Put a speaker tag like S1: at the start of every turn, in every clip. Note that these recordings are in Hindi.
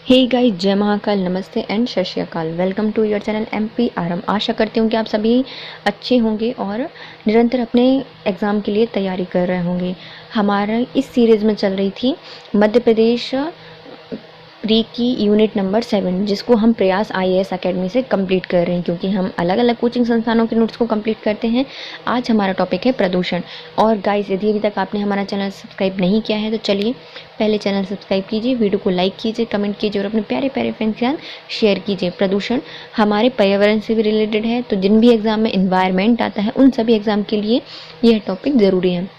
S1: हे गाइस, जय महाकाल, नमस्ते एंड सत श्री अकाल। Welcome to your channel MPRM। आशा करती हूँ कि आप सभी अच्छे होंगे और निरंतर अपने एग्ज़ाम के लिए तैयारी कर रहे होंगे। हमारा इस सीरीज़ में चल रही थी मध्य प्रदेश प्री की यूनिट नंबर 7, जिसको हम प्रयास IAS अकेडमी से कंप्लीट कर रहे हैं, क्योंकि हम अलग अलग कोचिंग संस्थानों के नोट्स को कंप्लीट करते हैं। आज हमारा टॉपिक है प्रदूषण। और गाइस, यदि अभी तक आपने हमारा चैनल सब्सक्राइब नहीं किया है तो चलिए पहले चैनल सब्सक्राइब कीजिए, वीडियो को लाइक कीजिए, कमेंट कीजिए और अपने प्यारे प्यारे फ्रेंड्स के साथ शेयर कीजिए। प्रदूषण हमारे पर्यावरण से भी रिलेटेड है, तो जिन भी एग्ज़ाम में इन्वायरमेंट आता है उन सभी एग्ज़ाम के लिए यह टॉपिक ज़रूरी है।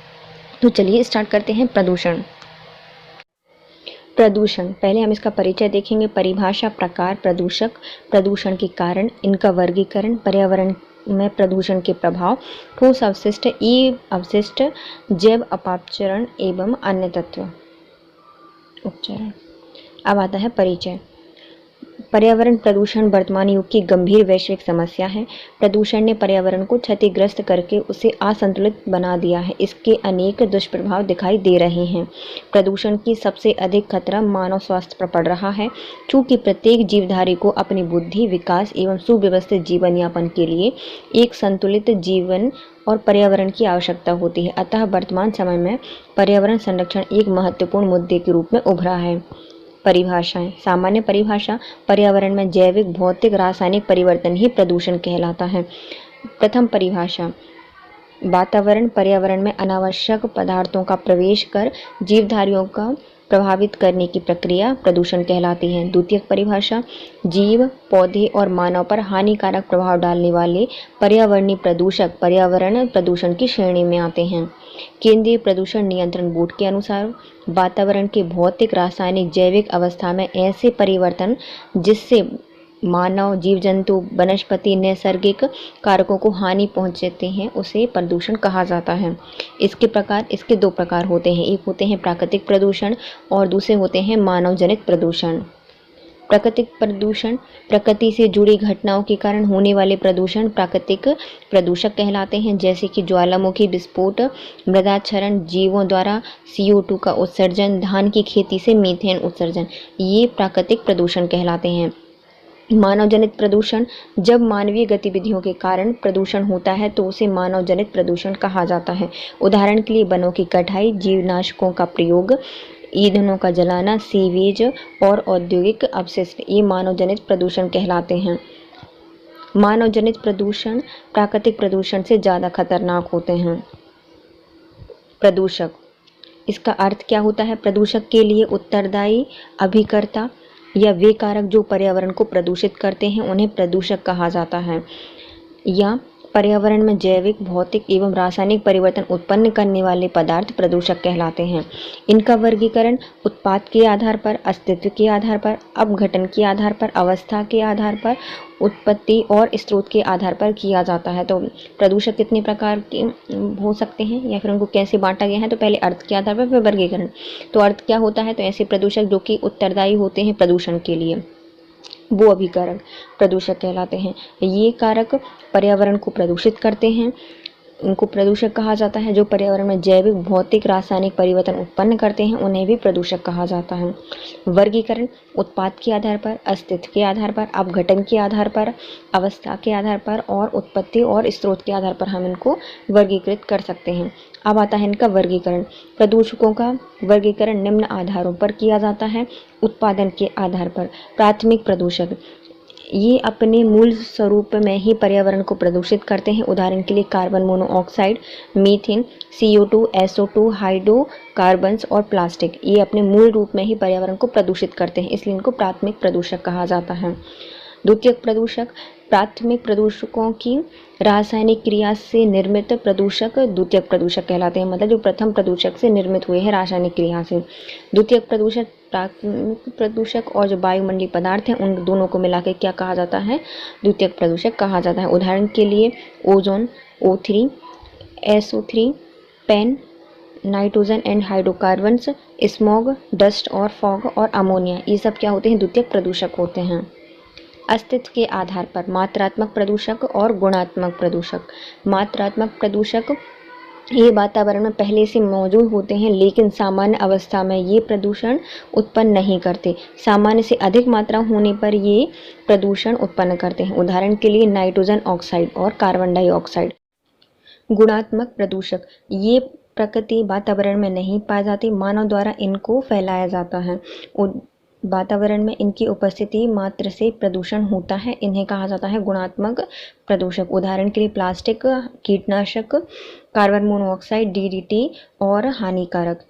S1: तो चलिए स्टार्ट करते हैं। प्रदूषण, पहले हम इसका परिचय देखेंगे। परिभाषा, प्रकार, प्रदूषक, प्रदूषण के कारण, इनका वर्गीकरण, पर्यावरण में प्रदूषण के प्रभाव, ठोस अवशिष्ट, ई अवशिष्ट, जैव अपचरण एवं अन्य तत्व उपचरण। अब आता है परिचय। पर्यावरण प्रदूषण वर्तमान युग की गंभीर वैश्विक समस्या है। प्रदूषण ने पर्यावरण को क्षतिग्रस्त करके उसे असंतुलित बना दिया है। इसके अनेक दुष्प्रभाव दिखाई दे रहे हैं। प्रदूषण की सबसे अधिक खतरा मानव स्वास्थ्य पर पड़ रहा है। चूँकि प्रत्येक जीवधारी को अपनी बुद्धि, विकास एवं सुव्यवस्थित जीवन यापन के लिए एक संतुलित जीवन और पर्यावरण की आवश्यकता होती है। अतः वर्तमान समय में पर्यावरण संरक्षण एक महत्वपूर्ण मुद्दे के रूप में उभरा है। परिभाषाएं। सामान्य परिभाषा, पर्यावरण में जैविक, भौतिक, रासायनिक परिवर्तन ही प्रदूषण कहलाता है। प्रथम परिभाषा, वातावरण, पर्यावरण में अनावश्यक पदार्थों का प्रवेश कर जीवधारियों का प्रभावित करने की प्रक्रिया प्रदूषण कहलाती है। द्वितीयक परिभाषा, जीव, पौधे और मानव पर हानिकारक प्रभाव डालने वाले पर्यावरणीय प्रदूषक पर्यावरण प्रदूषण की श्रेणी में आते हैं। केंद्रीय प्रदूषण नियंत्रण बोर्ड के अनुसार वातावरण के भौतिक, रासायनिक, जैविक अवस्था में ऐसे परिवर्तन जिससे मानव, जीव जंतु, वनस्पति, नैसर्गिक कारकों को हानि पहुंचाते हैं उसे प्रदूषण कहा जाता है। इसके दो प्रकार होते हैं। एक होते हैं प्राकृतिक प्रदूषण और दूसरे होते हैं मानव जनित प्रदूषण। प्राकृतिक प्रदूषण, प्रकृति से जुड़ी घटनाओं के कारण होने वाले प्रदूषण प्राकृतिक प्रदूषक कहलाते हैं, जैसे कि ज्वालामुखी विस्फोट, मृदाक्षरण, जीवों द्वारा CO2 का उत्सर्जन, धान की खेती से मीथेन उत्सर्जन, ये प्राकृतिक प्रदूषण कहलाते हैं। मानव जनित प्रदूषण, जब मानवीय गतिविधियों के कारण प्रदूषण होता है तो उसे मानव जनित प्रदूषण कहा जाता है। उदाहरण के लिए वनों की कटाई, जीवनाशकों का प्रयोग, ईंधनों का जलाना, सीवेज और औद्योगिक अपशिष्ट, ये मानव जनित प्रदूषण कहलाते हैं। मानव जनित प्रदूषण प्राकृतिक प्रदूषण से ज़्यादा खतरनाक होते हैं। प्रदूषक, इसका अर्थ क्या होता है? प्रदूषक के लिए उत्तरदायी अभिकर्ता या वे कारक जो पर्यावरण को प्रदूषित करते हैं उन्हें प्रदूषक कहा जाता है। या पर्यावरण में जैविक, भौतिक एवं रासायनिक परिवर्तन उत्पन्न करने वाले पदार्थ प्रदूषक कहलाते हैं। इनका वर्गीकरण उत्पाद के आधार पर, अस्तित्व के आधार पर, अपघटन के आधार पर, अवस्था के आधार पर, उत्पत्ति और स्रोत के आधार पर किया जाता है। तो प्रदूषक कितने प्रकार के हो सकते हैं या फिर उनको कैसे बांटा गया है? तो पहले अर्थ के आधार पर, फिर वर्गीकरण। तो अर्थ क्या होता है? तो ऐसे प्रदूषक जो कि उत्तरदायी होते हैं प्रदूषण के लिए, वो अभिकारक प्रदूषक कहलाते हैं। ये कारक पर्यावरण को प्रदूषित करते हैं, उनको प्रदूषक कहा जाता है। जो पर्यावरण में जैविक, भौतिक, रासायनिक परिवर्तन उत्पन्न करते हैं उन्हें भी प्रदूषक कहा जाता है। वर्गीकरण उत्पाद के आधार पर, अस्तित्व के आधार पर, अपघटन के आधार पर, अवस्था के आधार पर और उत्पत्ति और स्रोत के आधार पर हम इनको वर्गीकृत कर सकते हैं। अब आता है इनका वर्गीकरण। प्रदूषकों का वर्गीकरण निम्न आधारों पर किया जाता है। उत्पादन के आधार पर, प्राथमिक प्रदूषक, ये अपने मूल स्वरूप में ही पर्यावरण को प्रदूषित करते हैं। उदाहरण के लिए carbon monoxide, methane, CO2, SO2, hydrocarbons और प्लास्टिक, ये अपने मूल रूप में ही पर्यावरण को प्रदूषित करते हैं, इसलिए इनको प्राथमिक प्रदूषक कहा जाता है। द्वितीयक प्रदूषक, प्राथमिक प्रदूषकों की रासायनिक क्रिया से निर्मित प्रदूषक द्वितीयक प्रदूषक कहलाते हैं। मतलब जो प्रथम प्रदूषक से निर्मित हुए हैं रासायनिक क्रिया से। द्वितीयक प्रदूषक, प्राथमिक प्रदूषक और जो वायुमंडलीय पदार्थ हैं उन दोनों को मिलाकर क्या कहा जाता है? द्वितीयक प्रदूषक कहा जाता है। उदाहरण के लिए ozone, O3, SO3, pen, nitrogen and hydrocarbons, smog, dust और फॉग और अमोनिया, ये सब क्या होते हैं? द्वितीयक प्रदूषक होते हैं। अस्तित्व के आधार पर, मात्रात्मक प्रदूषक और गुणात्मक प्रदूषक। मात्रात्मक प्रदूषक ये वातावरण में पहले से मौजूद होते हैं, लेकिन सामान्य अवस्था में ये प्रदूषण उत्पन्न नहीं करते। सामान्य से अधिक मात्रा होने पर ये प्रदूषण उत्पन्न करते हैं। उदाहरण के लिए नाइट्रोजन ऑक्साइड और कार्बन डाइऑक्साइड। गुणात्मक प्रदूषक, ये प्रकृति वातावरण में नहीं पाए जाते, मानव द्वारा इनको फैलाया जाता है। वातावरण में इनकी उपस्थिति मात्र से प्रदूषण होता है, इन्हें कहा जाता है गुणात्मक प्रदूषक। उदाहरण के लिए प्लास्टिक, कीटनाशक, कार्बन मोनोऑक्साइड, डीडीटी और हानिकारक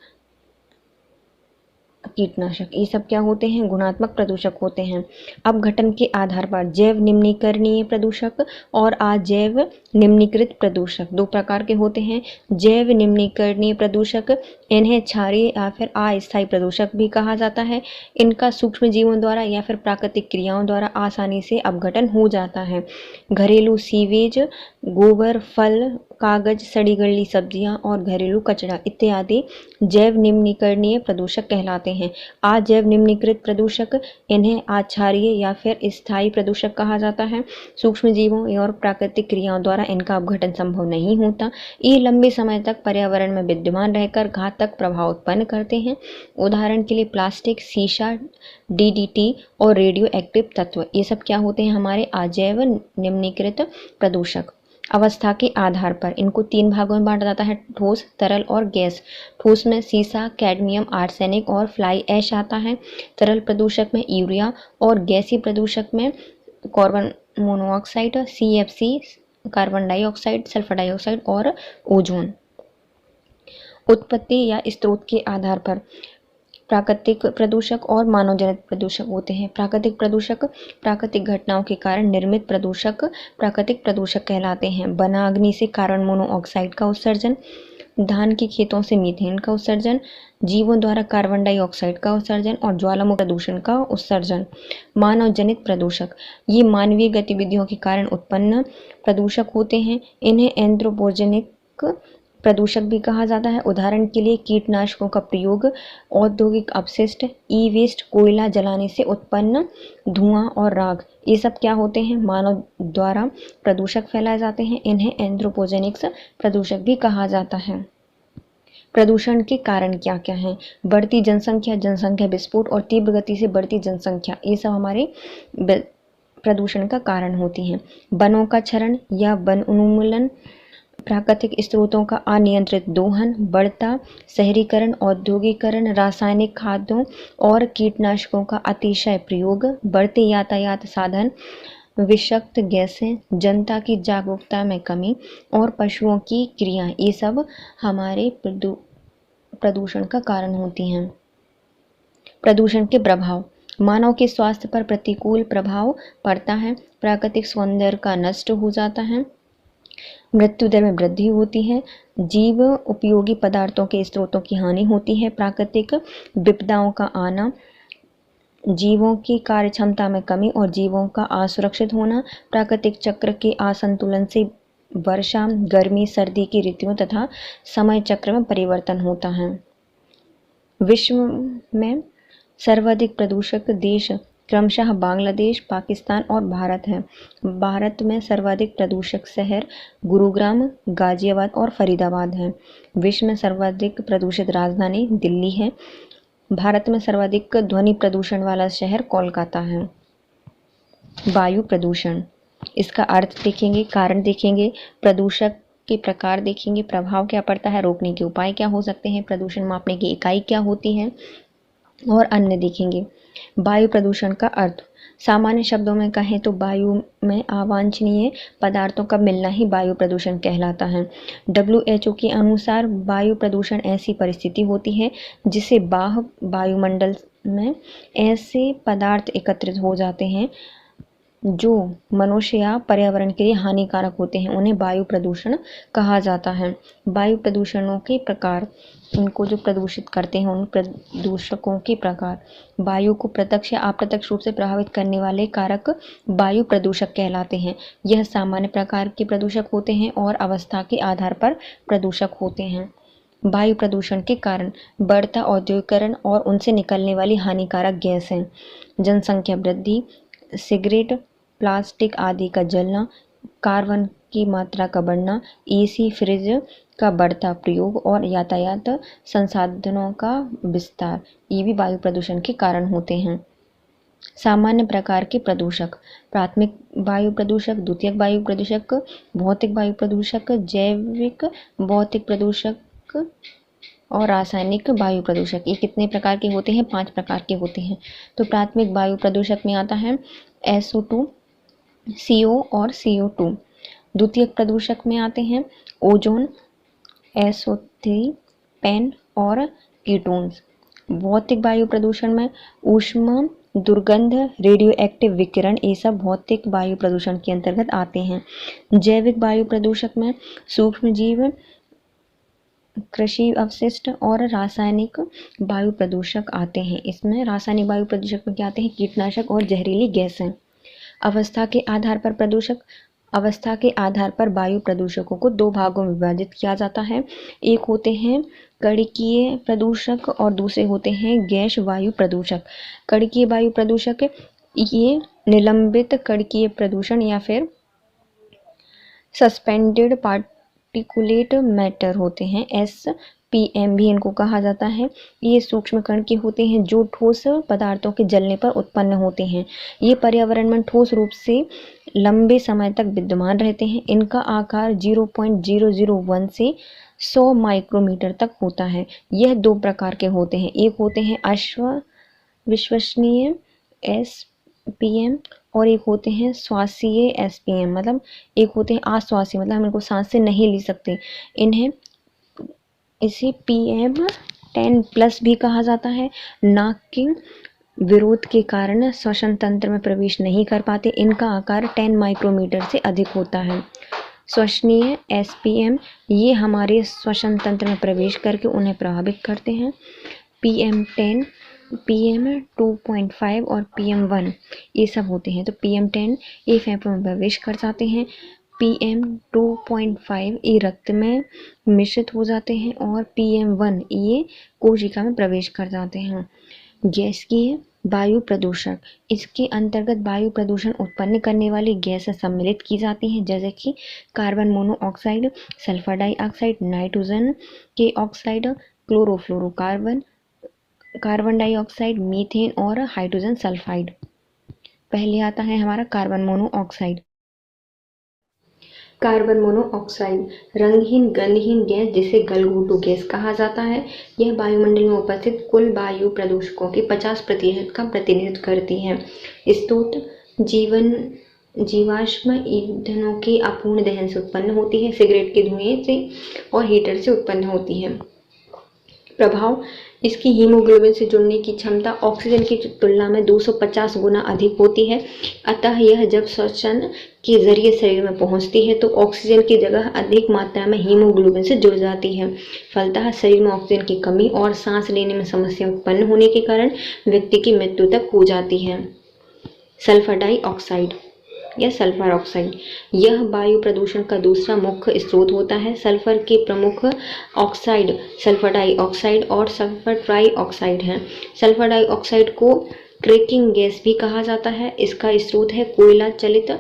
S1: कीटनाशक, ये सब क्या होते हैं? गुणात्मक प्रदूषक होते हैं। अपघटन के आधार पर जैव निम्नीकरणीय प्रदूषक और अजैव निम्नीकृत प्रदूषक दो प्रकार के होते हैं। जैव निम्नीकरणीय प्रदूषक, इन्हें क्षारीय या फिर अस्थायी प्रदूषक भी कहा जाता है। इनका सूक्ष्म जीवों द्वारा या फिर प्राकृतिक क्रियाओं द्वारा आसानी से अपघटन हो जाता है। घरेलू सीवेज, गोबर, फल, कागज, सड़ी गली सब्जियां और घरेलू कचरा इत्यादि जैव निम्नीकरणीय प्रदूषक कहलाते हैं। अजैव निम्नीकृत प्रदूषक, इन्हें अक्षारीय या फिर स्थायी प्रदूषक कहा जाता है। सूक्ष्म जीवों और प्राकृतिक क्रियाओं द्वारा इनका अपघटन संभव नहीं होता। ये लंबे समय तक पर्यावरण में विद्यमान रहकर घातक प्रभाव उत्पन्न करते हैं। उदाहरण के लिए प्लास्टिक, शीशा, डीडीटी और रेडियो एक्टिव तत्व, ये सब क्या होते हैं? हमारे अजैव निम्नीकृत प्रदूषक। अवस्था के आधार पर इनको 3 भागों में बांटा जाता है: ठोस, तरल और गैस। ठोस में सीसा, कैडमियम, आर्सेनिक और फ्लाई ऐश आता है। तरल प्रदूषक में यूरिया और गैसीय प्रदूषक में carbon monoxide, CFC, carbon dioxide, sulphur dioxide और ओजोन। उत्पत्ति या स्रोत के आधार पर प्राकृतिक प्रदूषक और मानव जनित प्रदूषक होते हैं। प्राकृतिक प्रदूषक प्राकृतिक घटनाओं के कारण निर्मित प्रदूषक प्राकृतिक प्रदूषक कहलाते हैं। वनाग्नि से कार्बन मोनोऑक्साइड का उत्सर्जन, धान के खेतों से मीथेन का उत्सर्जन, जीवों द्वारा कार्बन डाइऑक्साइड का उत्सर्जन और ज्वालामुखी प्रदूषण का उत्सर्जन। मानव जनित प्रदूषक, ये मानवीय गतिविधियों के कारण उत्पन्न प्रदूषक होते हैं। इन्हें एंथ्रोपोजेनिक प्रदूषक भी कहा जाता है। उदाहरण के लिए कीटनाशकों का प्रयोग, औद्योगिक अपशिष्ट, ई वेस्ट, कोयला जलाने से उत्पन्न धुआं और राख, ये सब क्या होते हैं? मानव द्वारा प्रदूषक फैलाए जाते हैं। इन्हें एंथ्रोपोजेनिक्स प्रदूषक भी कहा जाता है। प्रदूषण के कारण क्या क्या हैं? बढ़ती जनसंख्या, जनसंख्या विस्फोट और तीव्र गति से बढ़ती जनसंख्या, ये सब हमारे प्रदूषण का कारण होती हैं। वनों का क्षरण या वन उन्मूलन, प्राकृतिक स्रोतों का अनियंत्रित दोहन, बढ़ता शहरीकरण, औद्योगिकरण, रासायनिक खादों और कीटनाशकों का अतिशय प्रयोग, बढ़ते यातायात साधन, विषाक्त गैसें, जनता की जागरूकता में कमी और पशुओं की क्रियाएं, ये सब हमारे प्रदूषण का कारण होती हैं। प्रदूषण के प्रभाव, मानव के स्वास्थ्य पर प्रतिकूल प्रभाव पड़ता है। प्राकृतिक सौंदर्य का नष्ट हो जाता है। मृत्यु दर में वृद्धि होती है। जीव उपयोगी पदार्थों के स्रोतों की हानि होती है। प्राकृतिक विपदाओं का आना, जीवों की कार्य क्षमता में कमी और जीवों का असुरक्षित होना। प्राकृतिक चक्र के असंतुलन से वर्षा, गर्मी, सर्दी की ऋतुओं तथा समय चक्र में परिवर्तन होता है। विश्व में सर्वाधिक प्रदूषक देश क्रमशः बांग्लादेश, पाकिस्तान और भारत है। भारत में सर्वाधिक प्रदूषक शहर गुरुग्राम, गाजियाबाद और फरीदाबाद है। विश्व में सर्वाधिक प्रदूषित राजधानी दिल्ली है। भारत में सर्वाधिक ध्वनि प्रदूषण वाला शहर कोलकाता है। वायु प्रदूषण, इसका अर्थ देखेंगे, कारण देखेंगे, प्रदूषक के प्रकार देखेंगे, प्रभाव क्या पड़ता है, रोकने के उपाय क्या हो सकते हैं, प्रदूषण मापने की इकाई क्या होती है और अन्य देखेंगे। वायु प्रदूषण का अर्थ, सामान्य शब्दों में कहें तो वायु में अवांछनीय पदार्थों का मिलना ही वायु प्रदूषण कहलाता है। WHO के अनुसार वायु प्रदूषण ऐसी परिस्थिति होती है जिससे बाह्य वायुमंडल में ऐसे पदार्थ एकत्रित हो जाते हैं जो मनुष्य या पर्यावरण के लिए हानिकारक होते हैं, उन्हें वायु प्रदूषण कहा जाता है। वायु प्रदूषणों के प्रकार, इनको जो प्रदूषित करते हैं उन प्रदूषकों के प्रकार। वायु को प्रत्यक्ष या अप्रत्यक्ष रूप से प्रभावित करने वाले कारक वायु प्रदूषक कहलाते हैं। यह सामान्य प्रकार के प्रदूषक होते हैं और अवस्था के आधार पर प्रदूषक होते हैं। वायु प्रदूषण के कारण बढ़ता औद्योगिकरण और उनसे निकलने वाली हानिकारक गैसें, जनसंख्या वृद्धि, सिगरेट, प्लास्टिक आदि का जलना, कार्बन की मात्रा का बढ़ना, AC, फ्रिज का बढ़ता प्रयोग और यातायात संसाधनों का विस्तार, ये भी वायु प्रदूषण के कारण होते हैं। सामान्य प्रकार के प्रदूषक: प्राथमिक वायु प्रदूषक, द्वितीयक वायु प्रदूषक, भौतिक वायु प्रदूषक, जैविक भौतिक प्रदूषक और रासायनिक वायु प्रदूषक। ये कितने प्रकार के होते हैं? 5 प्रकार के होते हैं। तो प्राथमिक वायु प्रदूषक में आता है SO2, CO और CO2। द्वितीयक प्रदूषक में आते हैं ओजोन, SO3, पेन और कीटोन्स। भौतिक वायु प्रदूषण में ऊष्मा, दुर्गंध, रेडियो एक्टिव विकिरण, ये सब भौतिक वायु प्रदूषण के अंतर्गत आते हैं। जैविक वायु प्रदूषक में सूक्ष्म जीव, कृषि अवशिष्ट और रासायनिक वायु प्रदूषक आते हैं। इसमें रासायनिक वायु प्रदूषक में क्या आते हैं? कीटनाशक और जहरीली गैसें। अवस्था के आधार पर प्रदूषक: अवस्था के आधार पर वायु प्रदूषकों को 2 भागों में विभाजित किया जाता है। एक होते हैं कणिकीय प्रदूषक और दूसरे होते हैं गैस वायु प्रदूषक। कणिकीय वायु प्रदूषक ये निलंबित कणिकीय प्रदूषण या फिर सस्पेंडेड पार्टिकुलेट मैटर होते हैं, SPM भी इनको कहा जाता है। ये सूक्ष्म कण के होते हैं जो ठोस पदार्थों के जलने पर उत्पन्न होते हैं। ये पर्यावरण में ठोस रूप से लंबे समय तक विद्यमान रहते हैं। इनका आकार 0.001 से 100 माइक्रोमीटर तक होता है। यह 2 प्रकार के होते हैं। एक होते हैं विश्वसनीय SPM और एक होते हैं श्वासीय SPM, मतलब एक होते हैं आश्वासीय, मतलब हम इनको सांस से नहीं ले सकते। इसे PM10+ भी कहा जाता है। नाक के विरोध के कारण श्वसन तंत्र में प्रवेश नहीं कर पाते। इनका आकार 10 माइक्रोमीटर से अधिक होता है। श्वसनीय SPM ये हमारे श्वसन तंत्र में प्रवेश करके उन्हें प्रभावित करते हैं। PM10, PM2.5 और PM1 ये सब होते हैं। तो PM10 ये फेफड़ों में प्रवेश कर जाते हैं। PM2.5 ये रक्त में मिश्रित हो जाते हैं और PM1 ये कोशिका में प्रवेश कर जाते हैं। गैसीय वायु प्रदूषक: इसके अंतर्गत वायु प्रदूषण उत्पन्न करने वाली गैसें सम्मिलित की जाती हैं, जैसे कि carbon monoxide, sulphur dioxide, nitrogen के oxide, chlorofluorocarbon, carbon dioxide, methane और हाइड्रोजन सल्फाइड। पहले आता है हमारा कार्बन मोनोऑक्साइड। कार्बन मोनोऑक्साइड रंगहीन गंधहीन गैस जिसे गलघोटू गैस कहा जाता है। यह वायुमंडल में उपस्थित कुल वायु प्रदूषकों के 50% का प्रतिनिधित्व करती है। स्रोत जीवाश्म ईंधनों के अपूर्ण दहन से उत्पन्न होती है, सिगरेट के धुएं से और हीटर से उत्पन्न होती है। प्रभाव: इसकी हीमोग्लोबिन से जुड़ने की क्षमता ऑक्सीजन की तुलना में 250 गुना अधिक होती है। अतः यह जब श्वसन के जरिए शरीर में पहुंचती है तो ऑक्सीजन की जगह अधिक मात्रा में हीमोग्लोबिन से जुड़ जाती है। फलतः शरीर में ऑक्सीजन की कमी और सांस लेने में समस्या उत्पन्न होने के कारण व्यक्ति की मृत्यु तक हो जाती है। सल्फर डाइऑक्साइड या सल्फर ऑक्साइड यह वायु प्रदूषण का दूसरा मुख्य स्रोत होता है। सल्फर के प्रमुख ऑक्साइड सल्फर डाइऑक्साइड और सल्फर ट्राइऑक्साइड हैं। सल्फर डाइऑक्साइड को ट्रैकिंग गैस भी कहा जाता है। इसका स्रोत है कोयला चलित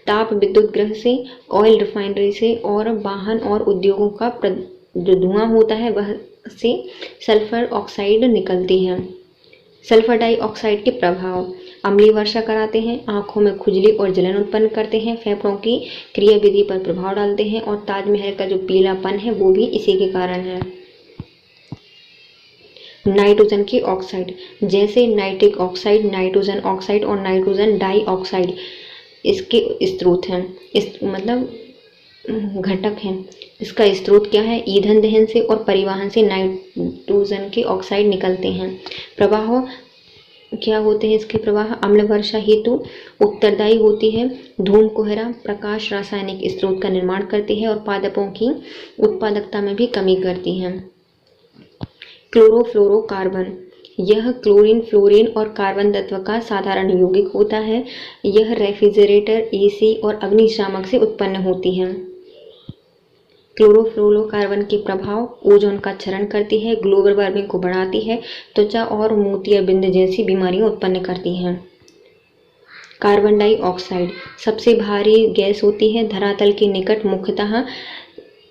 S1: ताप विद्युत गृह से, ऑयल रिफाइनरी से और वाहन और उद्योगों का जो धुआं होता है वह से सल्फर ऑक्साइड निकलती है। सल्फर डाइऑक्साइड के प्रभाव: अम्लीय वर्षा कराते हैं, आंखों में खुजली और जलन उत्पन्न करते हैं, फेफड़ों की क्रियाविधि पर प्रभाव डालते हैं और ताजमहल का जो पीलापन है वो भी इसी के कारण है। नाइट्रोजन के ऑक्साइड जैसे नाइट्रिक ऑक्साइड, नाइट्रोजन ऑक्साइड और नाइट्रोजन डाइऑक्साइड इसके स्रोत हैं, मतलब घटक हैं। इसका स्रोत क्या है? ईंधन दहन से और परिवहन से नाइट्रोजन के ऑक्साइड निकलते हैं। प्रवाह क्या होते हैं इसके प्रवाह? अम्ल वर्षा हेतु उत्तरदायी होती है। धूम कोहरा प्रकाश रासायनिक स्रोत का निर्माण करती है और पादपों की उत्पादकता में भी कमी करती है। क्लोरोफ्लोरोकार्बन यह क्लोरीन, फ्लोरीन और कार्बन तत्व का साधारण यौगिक होता है। यह रेफ्रिजरेटर, AC और अग्निशामक से उत्पन्न होती है। क्लोरोफ्लोरोकार्बन के प्रभाव: ओजोन का क्षरण करती है, ग्लोबल वार्मिंग को बढ़ाती है, त्वचा और मोतियाबिंद जैसी बीमारियां उत्पन्न करती हैं। कार्बन डाइऑक्साइड सबसे भारी गैस होती है। धरातल के निकट मुख्यतः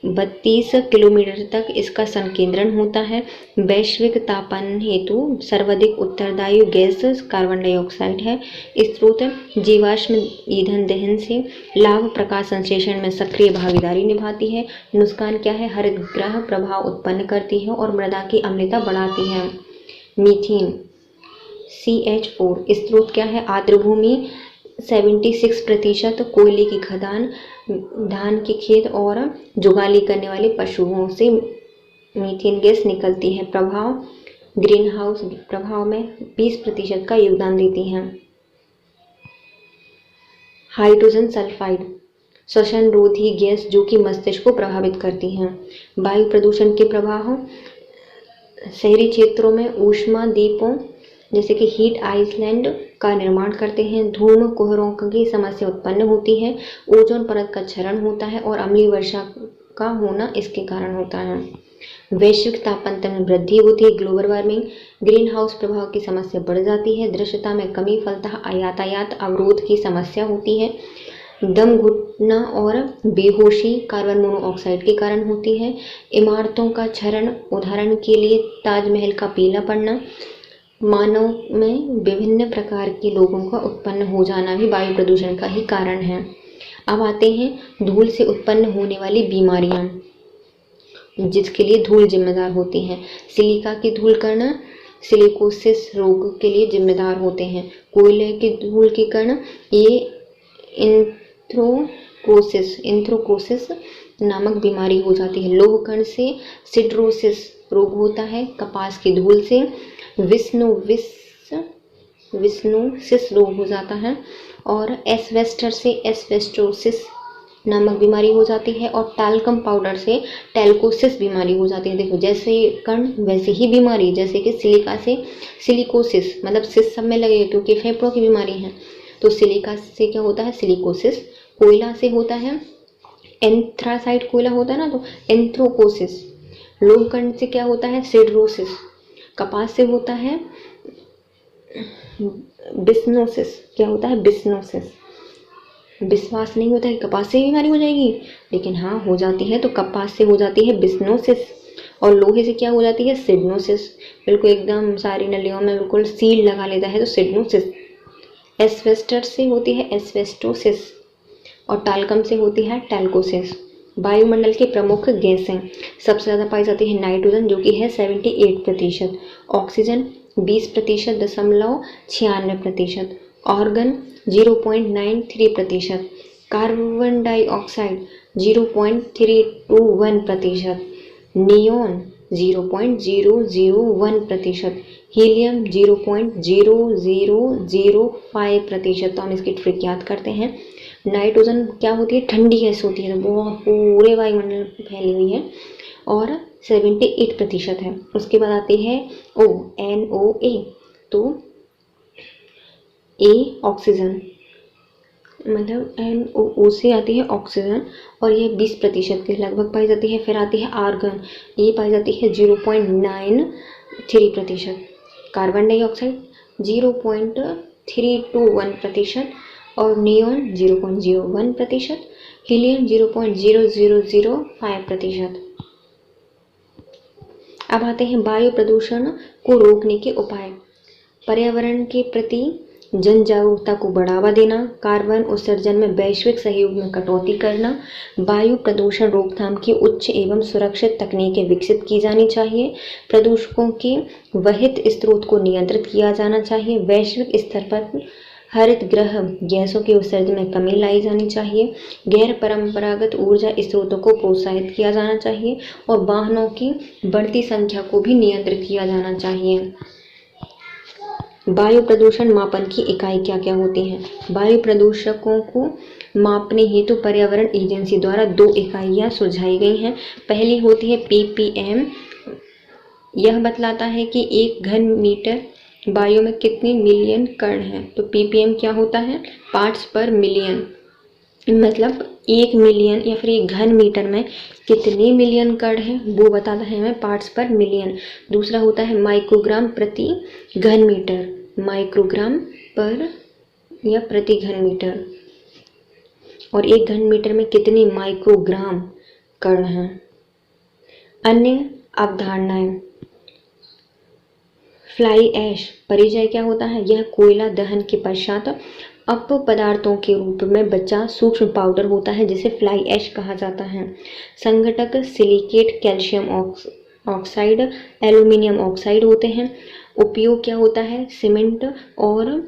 S1: 32 किलोमीटर तक इसका संकेंद्रण होता है। वैश्विक तापन हेतु सर्वाधिक उत्तरदायी गैस कार्बन डाइऑक्साइड है। स्रोत जीवाश्म ईंधन दहन से लाभ प्रकाश संश्लेषण में सक्रिय भागीदारी निभाती है। नुकसान क्या है? हरित गृह प्रभाव उत्पन्न करती है और मृदा की अम्लता बढ़ाती है। मीथेन CH4 स्रोत क्या है? आर्द्र भूमि, 76% कोयले की खदान, धान के खेत और जुगाली करने वाले पशुओं से मीथेन गैस निकलती है। प्रभाव ग्रीन हाउस प्रभाव में 20% का योगदान देती है। हाइड्रोजन सल्फाइड श्वसन रोधी गैस जो कि मस्तिष्क को प्रभावित करती है। वायु प्रदूषण के प्रभाव शहरी क्षेत्रों में ऊष्मा द्वीपों जैसे कि हीट आइलैंड का निर्माण करते हैं। धूम कोहरों की समस्या उत्पन्न होती है। ओजोन परत का क्षरण होता है और अम्लीय वर्षा का होना इसके कारण होता है। वैश्विक तापमान में वृद्धि होती है। ग्लोबल वार्मिंग ग्रीन हाउस प्रभाव की समस्या बढ़ जाती है। दृश्यता में कमी, फलतः यातायात अवरोध की समस्या होती है। दम घुटना और बेहोशी कार्बन मोनोऑक्साइड के कारण होती है। इमारतों का क्षरण, उदाहरण के लिए ताजमहल का पीला पड़ना। मानव में विभिन्न प्रकार के लोगों का उत्पन्न हो जाना भी वायु प्रदूषण का ही कारण है। अब आते हैं धूल से उत्पन्न होने वाली बीमारियां, जिसके लिए धूल जिम्मेदार होती है। सिलिका की धूल कण सिलिकोसिस रोग के लिए जिम्मेदार होते हैं। कोयले की धूल के कण ये एंथ्रोकोसिस नामक बीमारी हो जाती है। लोह कण से सिड्रोसिस रोग होता है। कपास की धूल से विस्नोसिस रोग हो जाता है और एस्बेस्टर से एस्बेस्टोसिस नामक बीमारी हो जाती है और टाल्कम पाउडर से टैल्कोसिस बीमारी हो जाती है। देखो, जैसे कण वैसे ही बीमारी, जैसे कि सिलिका से सिलिकोसिस, मतलब सिस सब में लगेगा क्योंकि फेफड़ों की बीमारी है। तो सिलिका से क्या होता है? सिलिकोसिस। कोयला से होता है एंथ्रासाइट कोयला होता है ना, तो एंथ्रोकोसिस। लोह कण से क्या होता है? सिड्रोसिस। कपास से होता है बिस्नोसिस। क्या होता है? बिस्नोसिस। विश्वास नहीं होता है कि कपास से बीमारी हो जाएगी, लेकिन हाँ हो जाती है। तो कपास से हो जाती है बिस्नोसिस और लोहे से क्या हो जाती है? सिडनोसिस। बिल्कुल एकदम सारी नलियों में बिल्कुल सील लगा लेता है तो सिडनोसिस। एस्बेस्टर से होती है एस्बेस्टोसिस और टाल्कम से होती है टैल्कोसिस। वायुमंडल के प्रमुख गैसें सबसे ज़्यादा पाई जाती है नाइट्रोजन जो कि है 78%, oxygen 20.96%, organ 0.93%, carbon dioxide 0.321%, neon 0.001%, helium 0.0005%। तो हम इसकी ट्रिक याद करते हैं। नाइट्रोजन क्या होती है? ठंडी गैस होती है, तो वो पूरे वायुमंडल में फैली हुई है और 78% है। उसके बाद आती है NOA, तो A ऑक्सीजन, मतलब NO से आती है ऑक्सीजन और ये 20% के लगभग पाई जाती है। फिर आती है आर्गन, ये पाई जाती है 0.93%, कार्बन डाइऑक्साइड 0.321% और नियोन 0.01%, हीलियम 0.0005%। अब आते हैं वायु प्रदूषण को रोकने के उपाय। पर्यावरण के प्रति जन जागरूकता को बढ़ावा देना, कार्बन उत्सर्जन में वैश्विक सहयोग में कटौती करना, वायु प्रदूषण रोकथाम की उच्च एवं सुरक्षित तकनीकें विकसित की जानी चाहिए, प्रदूषकों के वहित स्रोत को नियंत्रित किया जाना चाहिए, वैश्विक स्तर पर हरित गृह गैसों के उत्सर्जन में कमी लाई जानी चाहिए, गैर परंपरागत ऊर्जा स्रोतों को प्रोत्साहित किया जाना चाहिए और वाहनों की बढ़ती संख्या को भी नियंत्रित किया जाना चाहिए। वायु प्रदूषण मापन की इकाई क्या क्या होती हैं? वायु प्रदूषकों को मापने हेतु पर्यावरण एजेंसी द्वारा 2 इकाइयाँ सुझाई गई हैं। पहली होती है ppm, यह बतलाता है कि 1 घन मीटर वायु में कितने मिलियन कण हैं। तो ppm क्या होता है? पार्ट्स पर मिलियन, मतलब 1 मिलियन या फिर 1 घन मीटर में कितने मिलियन कण हैं वो बताता है हमें पार्ट्स पर मिलियन। दूसरा होता है माइक्रोग्राम प्रति घन मीटर, माइक्रोग्राम पर या प्रति घन मीटर, और 1 घन मीटर में कितने माइक्रोग्राम कण हैं। अन्य अवधारणाएं। फ्लाई ऐश परिचय क्या होता है? यह कोयला दहन के पश्चात अप पदार्थों के रूप में बचा सूक्ष्म पाउडर होता है जिसे फ्लाई ऐश कहा जाता है। संघटक silicate, calcium oxide, aluminium oxide होते हैं। उपयोग क्या होता है? सीमेंट और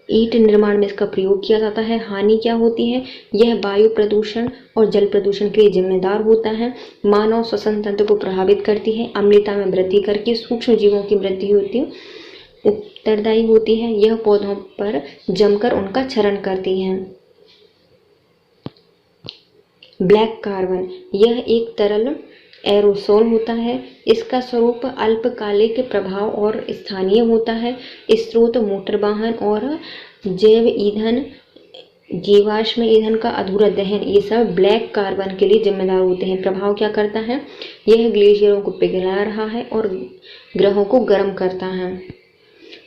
S1: ईंट निर्माण में इसका प्रयोग किया जाता है। हानि क्या होती है? यह वायु प्रदूषण और जल प्रदूषण के लिए जिम्मेदार होता है। मानव श्वसन तंत्र को प्रभावित करती है। अम्लता में वृद्धि करके सूक्ष्म जीवों की वृद्धि होती उत्तरदायी होती है। यह पौधों पर जमकर उनका क्षरण करती है। ब्लैक कार्बन यह एक तरल एरोसोल होता है। इसका स्वरूप अल्पकालिक प्रभाव और स्थानीय होता है। स्रोत मोटर वाहन और जैव ईंधन, जीवाश्म ईंधन का अधूरा दहन, ये सब ब्लैक कार्बन के लिए जिम्मेदार होते हैं। प्रभाव क्या करता है? यह ग्लेशियरों को पिघला रहा है और ग्रहों को गर्म करता है।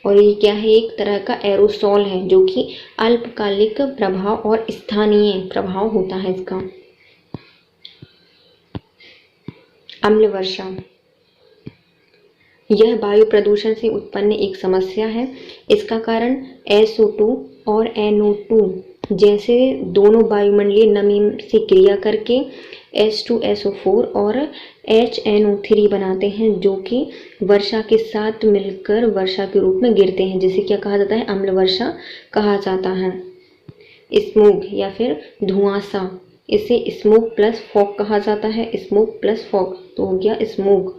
S1: और ये क्या है? एक तरह का एरोसोल है जो कि अल्पकालिक प्रभाव और स्थानीय प्रभाव होता है इसका। अम्ल वर्षा यह वायु प्रदूषण से उत्पन्न एक समस्या है। इसका कारण SO2 और NO2 जैसे दोनों वायुमंडलीय नमी से क्रिया करके H2SO4 और HNO3 बनाते हैं जो कि वर्षा के साथ मिलकर वर्षा के रूप में गिरते हैं, जिसे क्या कहा जाता है? अम्ल वर्षा कहा जाता है। स्मोग या फिर धुआंसा, इसे स्मोक प्लस फॉग कहा जाता है। स्मोक प्लस फॉग तो हो गया स्मोग।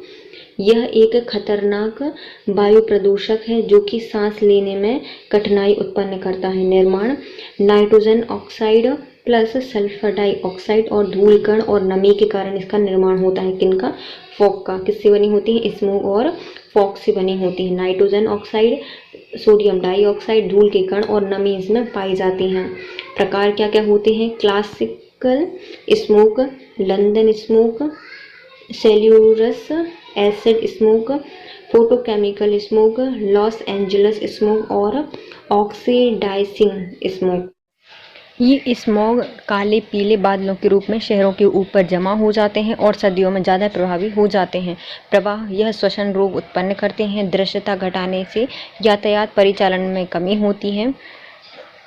S1: यह एक खतरनाक वायु प्रदूषक है जो कि सांस लेने में कठिनाई उत्पन्न करता है। निर्माण nitrogen oxide plus sulphur dioxide और धूल कण और नमी के कारण इसका निर्माण होता है। किनका? फॉग का। किससे बनी होती है? स्मोग और फॉग से बनी होती है। नाइट्रोजन ऑक्साइड, सोडियम डाइऑक्साइड, धूल के कण और नमी इसमें पाई जाती हैं। प्रकार क्या क्या होते हैं? क्लासिकल स्मोक, लंदन स्मोक, सेल्यूलस acid smoke, photochemical smoke, Los Angeles और ऑक्सीडाइजिंग स्मोक। ये स्मॉग काले पीले बादलों के रूप में शहरों के ऊपर जमा हो जाते हैं और सर्दियों में ज़्यादा प्रभावी हो जाते हैं। प्रवाह यह श्वसन रोग उत्पन्न करते हैं। दृश्यता घटाने से यातायात परिचालन में कमी होती है।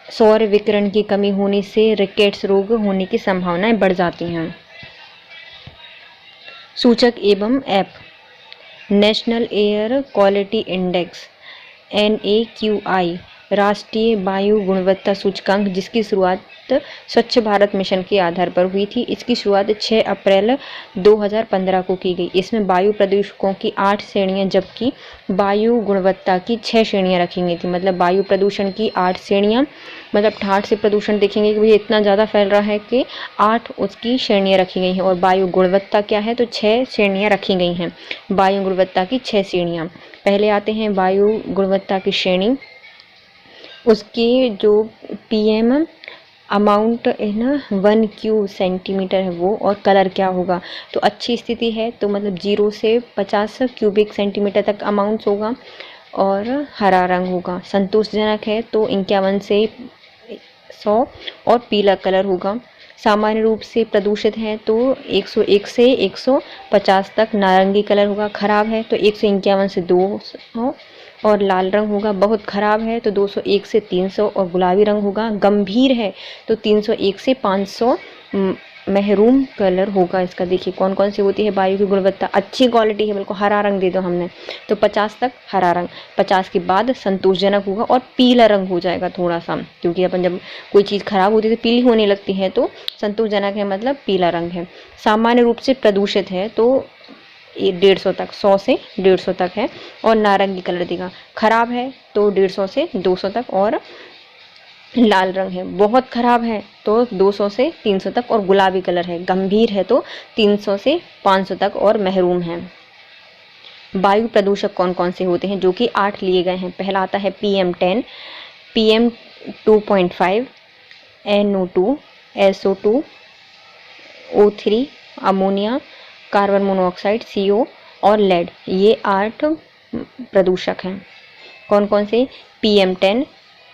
S1: सौर विकिरण की कमी होने से रिकेट्स रोग होने की संभावनाएं बढ़ जाती हैं। सूचक एवं app. National air quality index NAQI राष्ट्रीय वायु गुणवत्ता सूचकांक, जिसकी शुरुआत स्वच्छ भारत मिशन के आधार पर हुई थी। इसकी शुरुआत 6 अप्रैल 2015 को की गई। इसमें वायु प्रदूषकों की 8 श्रेणियां जबकि वायु गुणवत्ता की 6 श्रेणियां रखी गई थी। मतलब वायु प्रदूषण की 8 श्रेणियां, मतलब ठाठ से प्रदूषण देखेंगे कि भैया इतना ज़्यादा फैल रहा है कि 8 उसकी श्रेणियां रखी गई हैं। और वायु गुणवत्ता क्या है? तो 6 श्रेणियां रखी गई हैं। वायु गुणवत्ता की 6 श्रेणियां। पहले आते हैं वायु गुणवत्ता की श्रेणी, उसकी जो PM अमाउंट है ना 1 क्यूब सेंटीमीटर है वो, और कलर क्या होगा? तो अच्छी स्थिति है तो मतलब 0 से 50 क्यूबिक सेंटीमीटर तक अमाउंट होगा और हरा रंग होगा। संतोषजनक है तो 51 से 100 और पीला कलर होगा। सामान्य रूप से प्रदूषित है तो 101 से 150 तक नारंगी कलर होगा। खराब है तो 151 से 200 और लाल रंग होगा। बहुत खराब है तो 201 से 300 और गुलाबी रंग होगा। गंभीर है तो 301 से 500 महरूम कलर होगा। इसका देखिए कौन कौन सी होती है वायु की गुणवत्ता। अच्छी क्वालिटी है, बिल्कुल हरा रंग दे दो हमने तो 50 तक हरा रंग, 50 के बाद संतोषजनक होगा और पीला रंग हो जाएगा थोड़ा सा, क्योंकि अपन जब कोई चीज़ खराब होती है तो पीली होने लगती है, तो संतोषजनक है मतलब पीला रंग है। सामान्य रूप से प्रदूषित है तो 150 तक, 100 से 150 तक है और नारंगी कलर देगा। खराब है तो 150 से 200 तक और लाल रंग है। बहुत खराब है तो 200 से 300 तक और गुलाबी कलर है। गंभीर है तो 300 से 500 तक और महरूम है। वायु प्रदूषक कौन कौन से होते हैं जो कि 8 लिए गए हैं। पहला आता है PM10, PM2.5, NO2, SO2, O3, ammonia, carbon monoxide CO और लेड। ये 8 प्रदूषक हैं। कौन कौन से? PM10,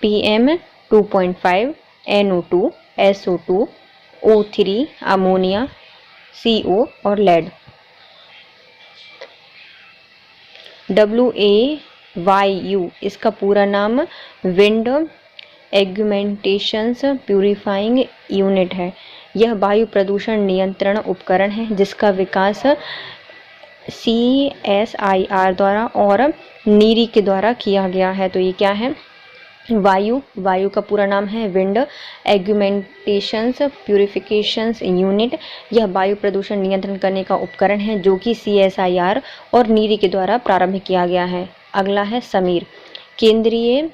S1: PM2.5, NO2, SO2, O3, ammonia, CO और लेड। WAYU इसका पूरा नाम विंड एग्यूमेंटेशंस प्यूरिफाइंग यूनिट है। यह वायु प्रदूषण नियंत्रण उपकरण है जिसका विकास CSIR द्वारा और नीरी के द्वारा किया गया है। तो ये क्या है? वायु का पूरा नाम है विंड एग्यूमेंटेशंस प्यूरिफिकेशंस यूनिट। यह वायु प्रदूषण नियंत्रण करने का उपकरण है जो कि CSIR और नीरी के द्वारा प्रारंभ किया गया है। अगला है समीर, केंद्रीय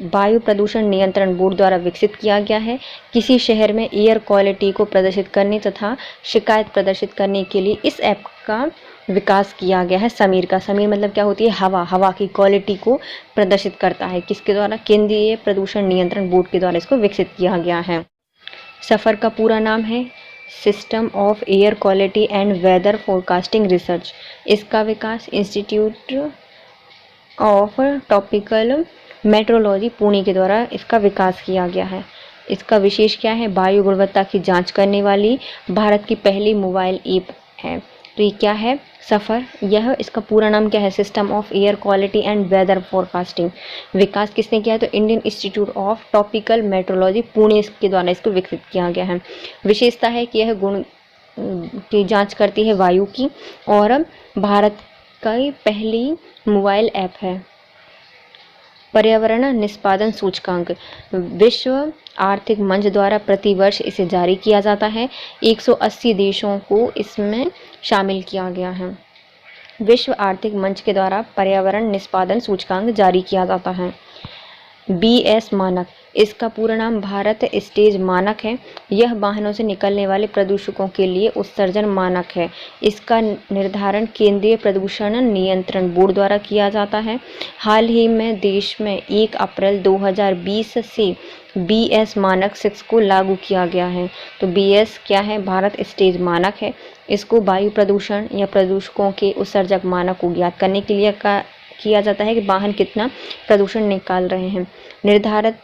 S1: वायु प्रदूषण नियंत्रण बोर्ड द्वारा विकसित किया गया है। किसी शहर में एयर क्वालिटी को प्रदर्शित करने तथा शिकायत प्रदर्शित करने के लिए इस ऐप का विकास किया गया है। समीर मतलब क्या होती है? हवा की क्वालिटी को प्रदर्शित करता है। किसके द्वारा? केंद्रीय प्रदूषण नियंत्रण बोर्ड के द्वारा इसको विकसित किया गया है। सफर का पूरा नाम है system of air quality and weather forecasting research. इसका विकास institute of tropical meteorology Pune के द्वारा इसका विकास किया गया है। इसका विशेष क्या है? वायु गुणवत्ता की जांच करने वाली भारत की पहली मोबाइल ऐप है। तो ये क्या है? सफ़र। यह इसका पूरा नाम क्या है? System of air quality and weather forecasting. विकास किसने किया है? तो Indian institute of tropical meteorology Pune के द्वारा इसको विकसित किया गया है। विशेषता है कि यह गुण की जांच करती है वायु की और भारत की पहली मोबाइल ऐप है। पर्यावरण निष्पादन सूचकांक विश्व आर्थिक मंच द्वारा प्रतिवर्ष इसे जारी किया जाता है। 180 देशों को इसमें शामिल किया गया है। विश्व आर्थिक मंच के द्वारा पर्यावरण निष्पादन सूचकांक जारी किया जाता है। BS मानक, इसका पूरा नाम भारत स्टेज मानक है। यह वाहनों से निकलने वाले प्रदूषकों के लिए उत्सर्जन मानक है। इसका निर्धारण केंद्रीय प्रदूषण नियंत्रण बोर्ड द्वारा किया जाता है। हाल ही में देश में 1 अप्रैल 2020 से BS मानक 6 को लागू किया गया है। तो BS क्या है? भारत स्टेज मानक है। इसको वायु प्रदूषण या प्रदूषकों के उत्सर्जक मानक को ज्ञात करने के लिए किया जाता है कि वाहन कितना प्रदूषण निकाल रहे हैं। निर्धारित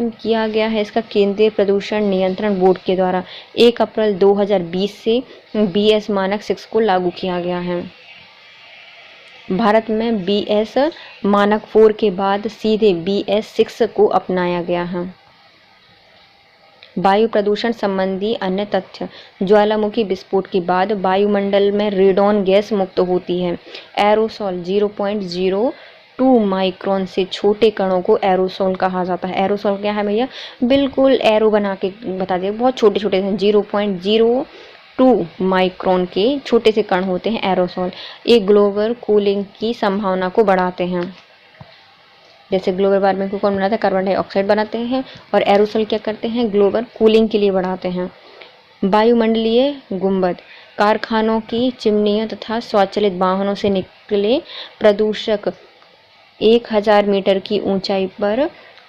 S1: किया गया है इसका केंद्रीय प्रदूषण नियंत्रण बोर्ड के द्वारा। 1 अप्रैल 2020 से BS मानक 6 को लागू किया गया है। भारत में BS मानक 4 के बाद सीधे BS 6 को अपनाया गया है। वायु प्रदूषण संबंधी अन्य तथ्य। ज्वालामुखी विस्फोट के बाद वायुमंडल में रेडॉन गैस मुक्त होती है। एरोसोल 0.02 माइक्रोन से छोटे कणों को एरोसोल कहा जाता है। एरोसोल क्या है भैया? बिल्कुल एरो बना के बता दिए, बहुत छोटे छोटे हैं। 0.02 माइक्रोन के छोटे से कण होते हैं एरोसोल। ये ग्लोबल कूलिंग की संभावना को बढ़ाते हैं। जैसे ग्लोबल वार्मिंग को कौन बनाता है? कार्बन डाइऑक्साइड बनाते हैं। और एरोसोल क्या करते हैं? ग्लोबल कूलिंग के लिए बढ़ाते हैं। वायुमंडलीय गुंबद, कारखानों की चिमनियों तथा स्वचालित वाहनों से निकले प्रदूषक 1000 मीटर की ऊंचाई पर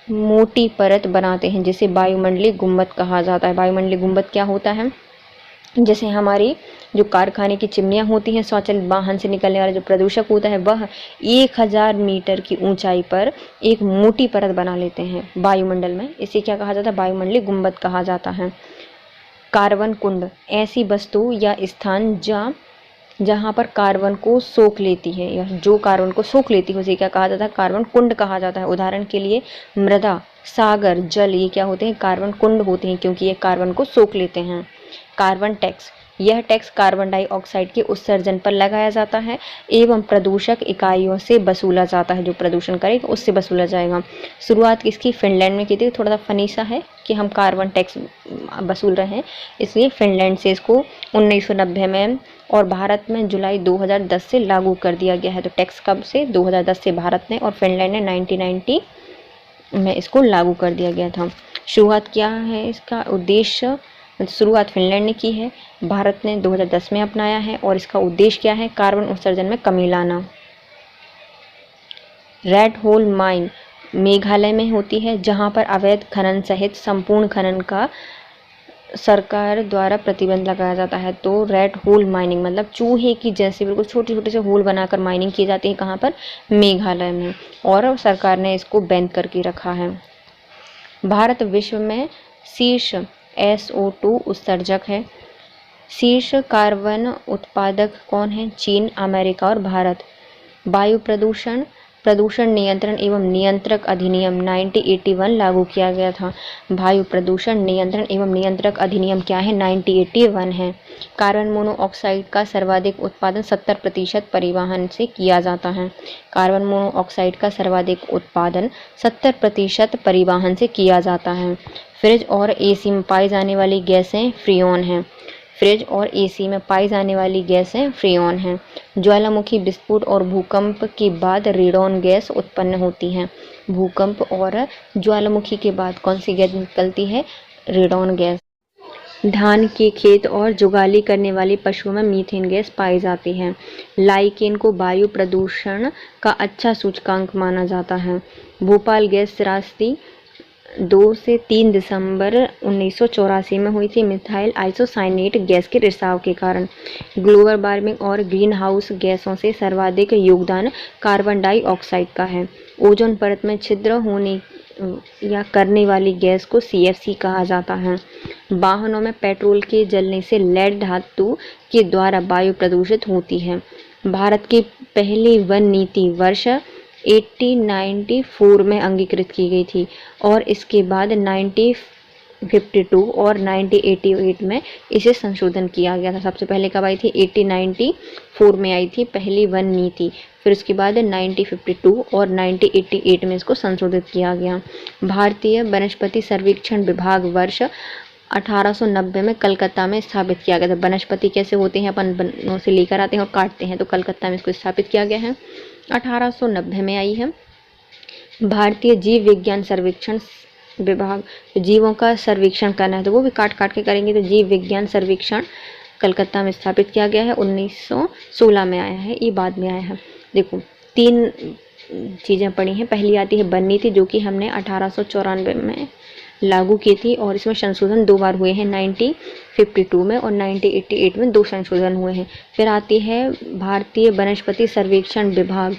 S1: मोटी परत बनाते हैं जिसे वायुमंडलीय गुंबद कहा जाता है। वायुमंडलीय गुंबद क्या होता है? जैसे हमारी जो कारखाने की चिमनियाँ होती हैं, स्वचालित वाहन से निकलने वाला जो प्रदूषक होता है, वह 1000 मीटर की ऊंचाई पर एक मोटी परत बना लेते हैं वायुमंडल में। इसे क्या कहा जाता है? वायुमंडलीय गुंबद कहा जाता है। कार्बन कुंड, ऐसी वस्तु या स्थान जहाँ पर कार्बन को सोख लेती है या जो कार्बन को सोख लेती है उसे क्या कहा जाता है? कार्बन कुंड कहा जाता है। उदाहरण के लिए मृदा, सागर, जल, ये क्या होते हैं? कार्बन कुंड होते हैं क्योंकि ये कार्बन को सोख लेते हैं। कार्बन टैक्स, यह टैक्स कार्बन डाइऑक्साइड के उत्सर्जन पर लगाया जाता है एवं प्रदूषक इकाइयों से वसूला जाता है। जो प्रदूषण करेगा उससे वसूला जाएगा। शुरुआत इसकी फिनलैंड में की थी। थोड़ा सा फनी सा है कि हम कार्बन टैक्स वसूल रहे हैं, इसलिए फिनलैंड से इसको 1990 में और भारत में जुलाई 2010 से लागू कर दिया गया है। तो टैक्स कब से? 2010 से भारत ने, और फिनलैंड ने 1990 में इसको लागू कर दिया गया था। शुरुआत क्या है? इसका उद्देश्य, शुरुआत फिनलैंड ने की है, भारत ने 2010 में अपनाया है और इसका उद्देश्य क्या है? कार्बन उत्सर्जन में कमी लाना। रेड होल माइन मेघालय में होती है जहां पर अवैध खनन सहित संपूर्ण खनन का सरकार द्वारा प्रतिबंध लगाया जाता है। तो रेड होल माइनिंग मतलब चूहे की जैसे बिल्कुल छोटे छोटे से होल बनाकर माइनिंग की जाती है। कहाँ पर? मेघालय में, और सरकार ने इसको बैन करके रखा है। भारत विश्व में शीर्ष SO2 उत्सर्जक है। शीर्ष कार्बन उत्पादक कौन है? चीन, अमेरिका और भारत। वायु प्रदूषण प्रदूषण नियंत्रण एवं नियंत्रक अधिनियम 1981 लागू किया गया था। वायु प्रदूषण नियंत्रण एवं नियंत्रक अधिनियम क्या है? 1981 है। कार्बन मोनोऑक्साइड का सर्वाधिक उत्पादन 70% परिवहन से किया जाता है। कार्बन मोनोऑक्साइड का सर्वाधिक उत्पादन 70% परिवहन से किया जाता है। फ्रिज और एसी में पाई जाने वाली गैसें फ्रीऑन हैं। फ्रिज और एसी में पाई जाने वाली गैसें फ्रीऑन हैं। ज्वालामुखी विस्फोट और भूकंप के बाद रेडॉन गैस उत्पन्न होती है। भूकंप और ज्वालामुखी के बाद कौन सी गैस निकलती है? Radon gas. धान के खेत और जुगाली करने वाले पशुओं में मीथेन गैस पाई जाती है। लाइकेन को वायु प्रदूषण का अच्छा सूचकांक माना जाता है। भोपाल गैस त्रासदी 2 से 3 दिसंबर 1984 में हुई थी मिथाइल आइसोसाइनेट गैस के रिसाव के कारण। ग्लोबल वार्मिंग और ग्रीन हाउस गैसों से सर्वाधिक योगदान कार्बन डाइऑक्साइड का है। ओजोन परत में छिद्र होने या करने वाली गैस को CFC कहा जाता है। वाहनों में पेट्रोल के जलने से लेड धातु के द्वारा वायु प्रदूषित होती है। भारत की पहली वन नीति वर्ष 1894 में अंगीकृत की गई थी और इसके बाद 1952 और 1988 में इसे संशोधन किया गया था। सबसे पहले कब आई थी? 1894 में आई थी पहली वन नीति। फिर उसके बाद 1952 और 1988 में इसको संशोधित किया गया। भारतीय वनस्पति सर्वेक्षण विभाग वर्ष 1890 में कलकत्ता में स्थापित किया गया था। वनस्पति कैसे होते हैं? अपन वनों से लेकर आते हैं और काटते हैं, तो कलकत्ता में इसको स्थापित किया गया है। 1890 में आई है। भारतीय जीव विज्ञान सर्वेक्षण विभाग, जीवों का सर्वेक्षण करना है तो वो भी काट काट के करेंगे, तो जीव विज्ञान सर्वेक्षण कलकत्ता में स्थापित किया गया है। 1916 में आया है, ये बाद में आया है। देखो 3 चीज़ें पड़ी हैं। पहली आती है वन नीति जो कि हमने 1894 में लागू की थी और इसमें संशोधन 2 बार हुए हैं, 1952 में और 1988 में 2 संशोधन हुए हैं। फिर आती है भारतीय वनस्पति सर्वेक्षण विभाग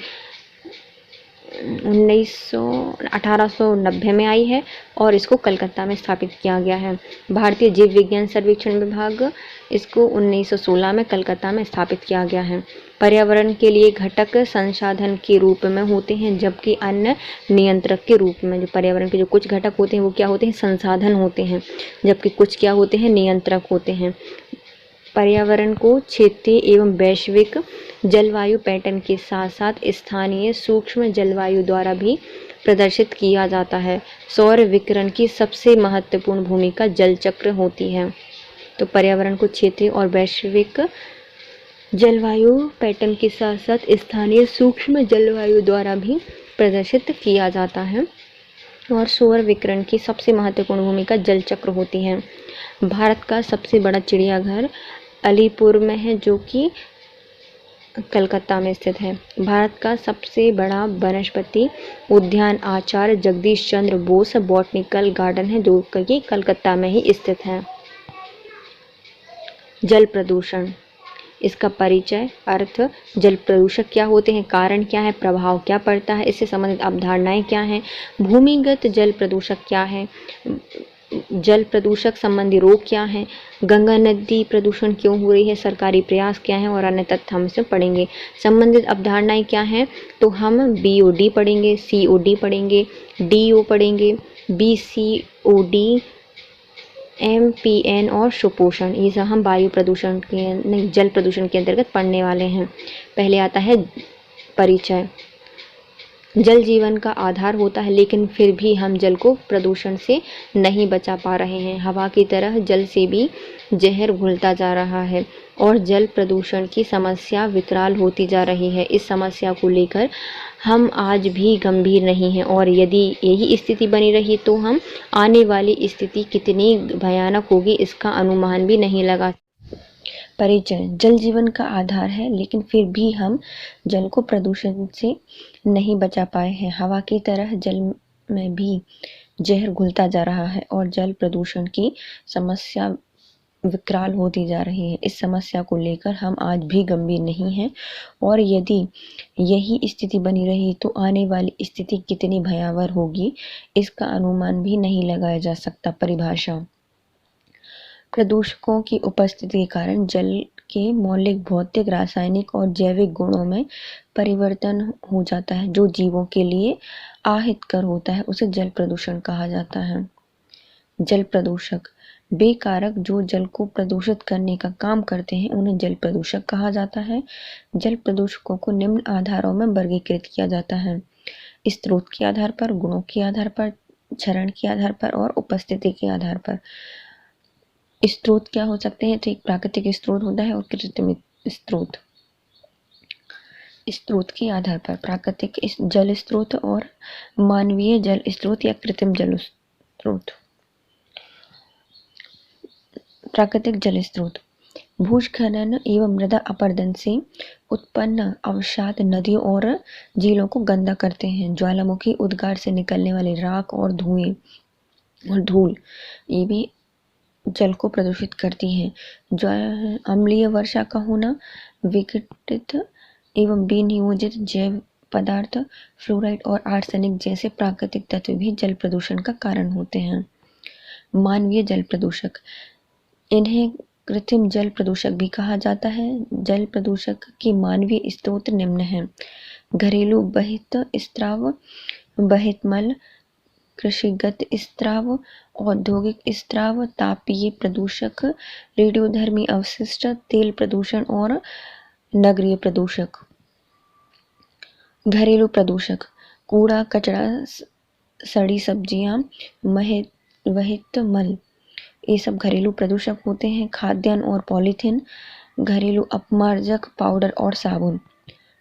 S1: 1890 में आई है और इसको कलकत्ता में स्थापित किया गया है। भारतीय जीव विज्ञान सर्वेक्षण विभाग, इसको 1916 में कलकत्ता में स्थापित किया गया है। पर्यावरण के लिए घटक संसाधन के रूप में होते हैं जबकि अन्य नियंत्रक के रूप में। जो पर्यावरण के जो कुछ घटक होते हैं वो क्या होते हैं? संसाधन होते हैं, जबकि कुछ क्या होते हैं? नियंत्रक होते हैं। पर्यावरण को क्षेत्रीय एवं वैश्विक जलवायु पैटर्न के साथ साथ स्थानीय सूक्ष्म जलवायु द्वारा भी प्रदर्शित किया जाता है। सौर विकिरण की सबसे महत्वपूर्ण भूमिका जल चक्र होती है। तो पर्यावरण को क्षेत्रीय और वैश्विक जलवायु पैटर्न के साथ साथ स्थानीय सूक्ष्म जलवायु द्वारा भी प्रदर्शित किया जाता है और सौर विकिरण की सबसे महत्वपूर्ण भूमिका जल चक्र होती है। भारत का सबसे बड़ा चिड़ियाघर अलीपुर में है जो कि कलकत्ता में स्थित है। भारत का सबसे बड़ा वनस्पति उद्यान आचार्य जगदीश चंद्र बोस बॉटनिकल गार्डन है जो कि कलकत्ता में ही स्थित है। जल प्रदूषण, इसका परिचय, अर्थ, जल प्रदूषक क्या होते हैं, कारण क्या है, प्रभाव क्या पड़ता है, इससे संबंधित अवधारणाएं क्या हैं, भूमिगत जल प्रदूषक क्या है, जल प्रदूषक संबंधी रोग क्या है, गंगा नदी प्रदूषण क्यों हो रही है, सरकारी प्रयास क्या है और अन्य तथ्य हम इसमें पढ़ेंगे। संबंधित अवधारणाएं क्या हैं, तो हम BOD पढ़ेंगे, COD पढ़ेंगे, DO पढ़ेंगे, BCOD, MPN और सुपोषण। ये सब हम वायु प्रदूषण के नहीं जल प्रदूषण के अंतर्गत पढ़ने वाले हैं। पहले आता है परिचय। जल जीवन का आधार होता है लेकिन फिर भी हम जल को प्रदूषण से नहीं बचा पा रहे हैं। हवा की तरह जल से भी जहर घुलता जा रहा है और जल प्रदूषण की समस्या विकराल होती जा रही है। इस समस्या को लेकर हम आज भी गंभीर नहीं हैं और यदि यही स्थिति बनी रही तो हम आने वाली स्थिति कितनी भयानक होगी इसका अनुमान भी नहीं लगा। परिचय। जल जीवन का आधार है लेकिन फिर भी हम जल को प्रदूषण से नहीं बचा पाए हैं। हवा की तरह जल में भी जहर घुलता जा रहा है और जल प्रदूषण की समस्या विकराल होती जा रही है। इस समस्या को लेकर हम आज भी गंभीर नहीं हैं और यदि यही स्थिति बनी रही तो आने वाली स्थिति कितनी भयावह होगी इसका अनुमान भी नहीं लगाया जा सकता। परिभाषा। प्रदूषकों की उपस्थिति के कारण जल के मौलिक भौतिक, रासायनिक और जैविक गुणों में परिवर्तन हो जाता है जो जीवों के लिए अहितकर होता है, उसे जल प्रदूषण कहा जाता है। जल प्रदूषक वे कारक जो जल को प्रदूषित करने का काम करते हैं उन्हें जल प्रदूषक कहा जाता है। जल प्रदूषकों को निम्न आधारों में वर्गीकृत किया जाता है: स्रोत के आधार पर, गुणों के आधार पर, चरण के आधार पर और उपस्थिति के आधार पर। स्रोत क्या हो सकते हैं? तो एक प्राकृतिक स्रोत होता है और कृत्रिम स्रोत। स्रोत के आधार पर प्राकृतिक जल स्रोत और मानवीय जल स्रोत या कृत्रिम जल स्रोत। प्राकृतिक जल स्रोत भूस्खलन एवं मृदा अपरदन से उत्पन्न अवसाद नदियों और झीलों को गंदा करते हैं। ज्वालामुखी उद्गार से निकलने वाले राख और धुएं और धूल ये भी जल को प्रदूषित करती हैं। अम्लीय वर्षा का होना, विघटित एवं विनियोजित जैव पदार्थ, फ्लोराइड और आर्सेनिक जैसे प्राकृतिक तत्व भी जल प्रदूषण का कारण होते हैं। मानवीय जल प्रदूषक इन्हें कृत्रिम जल प्रदूषक भी कहा जाता है। जल प्रदूषक के मानवीय स्रोत निम्न हैं: घरेलू बहित स्त्राव, बहित मल, कृषिगत स्त्राव, औद्योगिक स्त्राव, तापीय प्रदूषक, रेडियोधर्मी अवशिष्ट, तेल प्रदूषण और नगरीय प्रदूषक। घरेलू प्रदूषक कूड़ा कचरा, सड़ी सब्जियां, वहित मल ये सब घरेलू प्रदूषक होते हैं। खाद्यान्न और पॉलीथीन, घरेलू अपमार्जक, पाउडर और साबुन।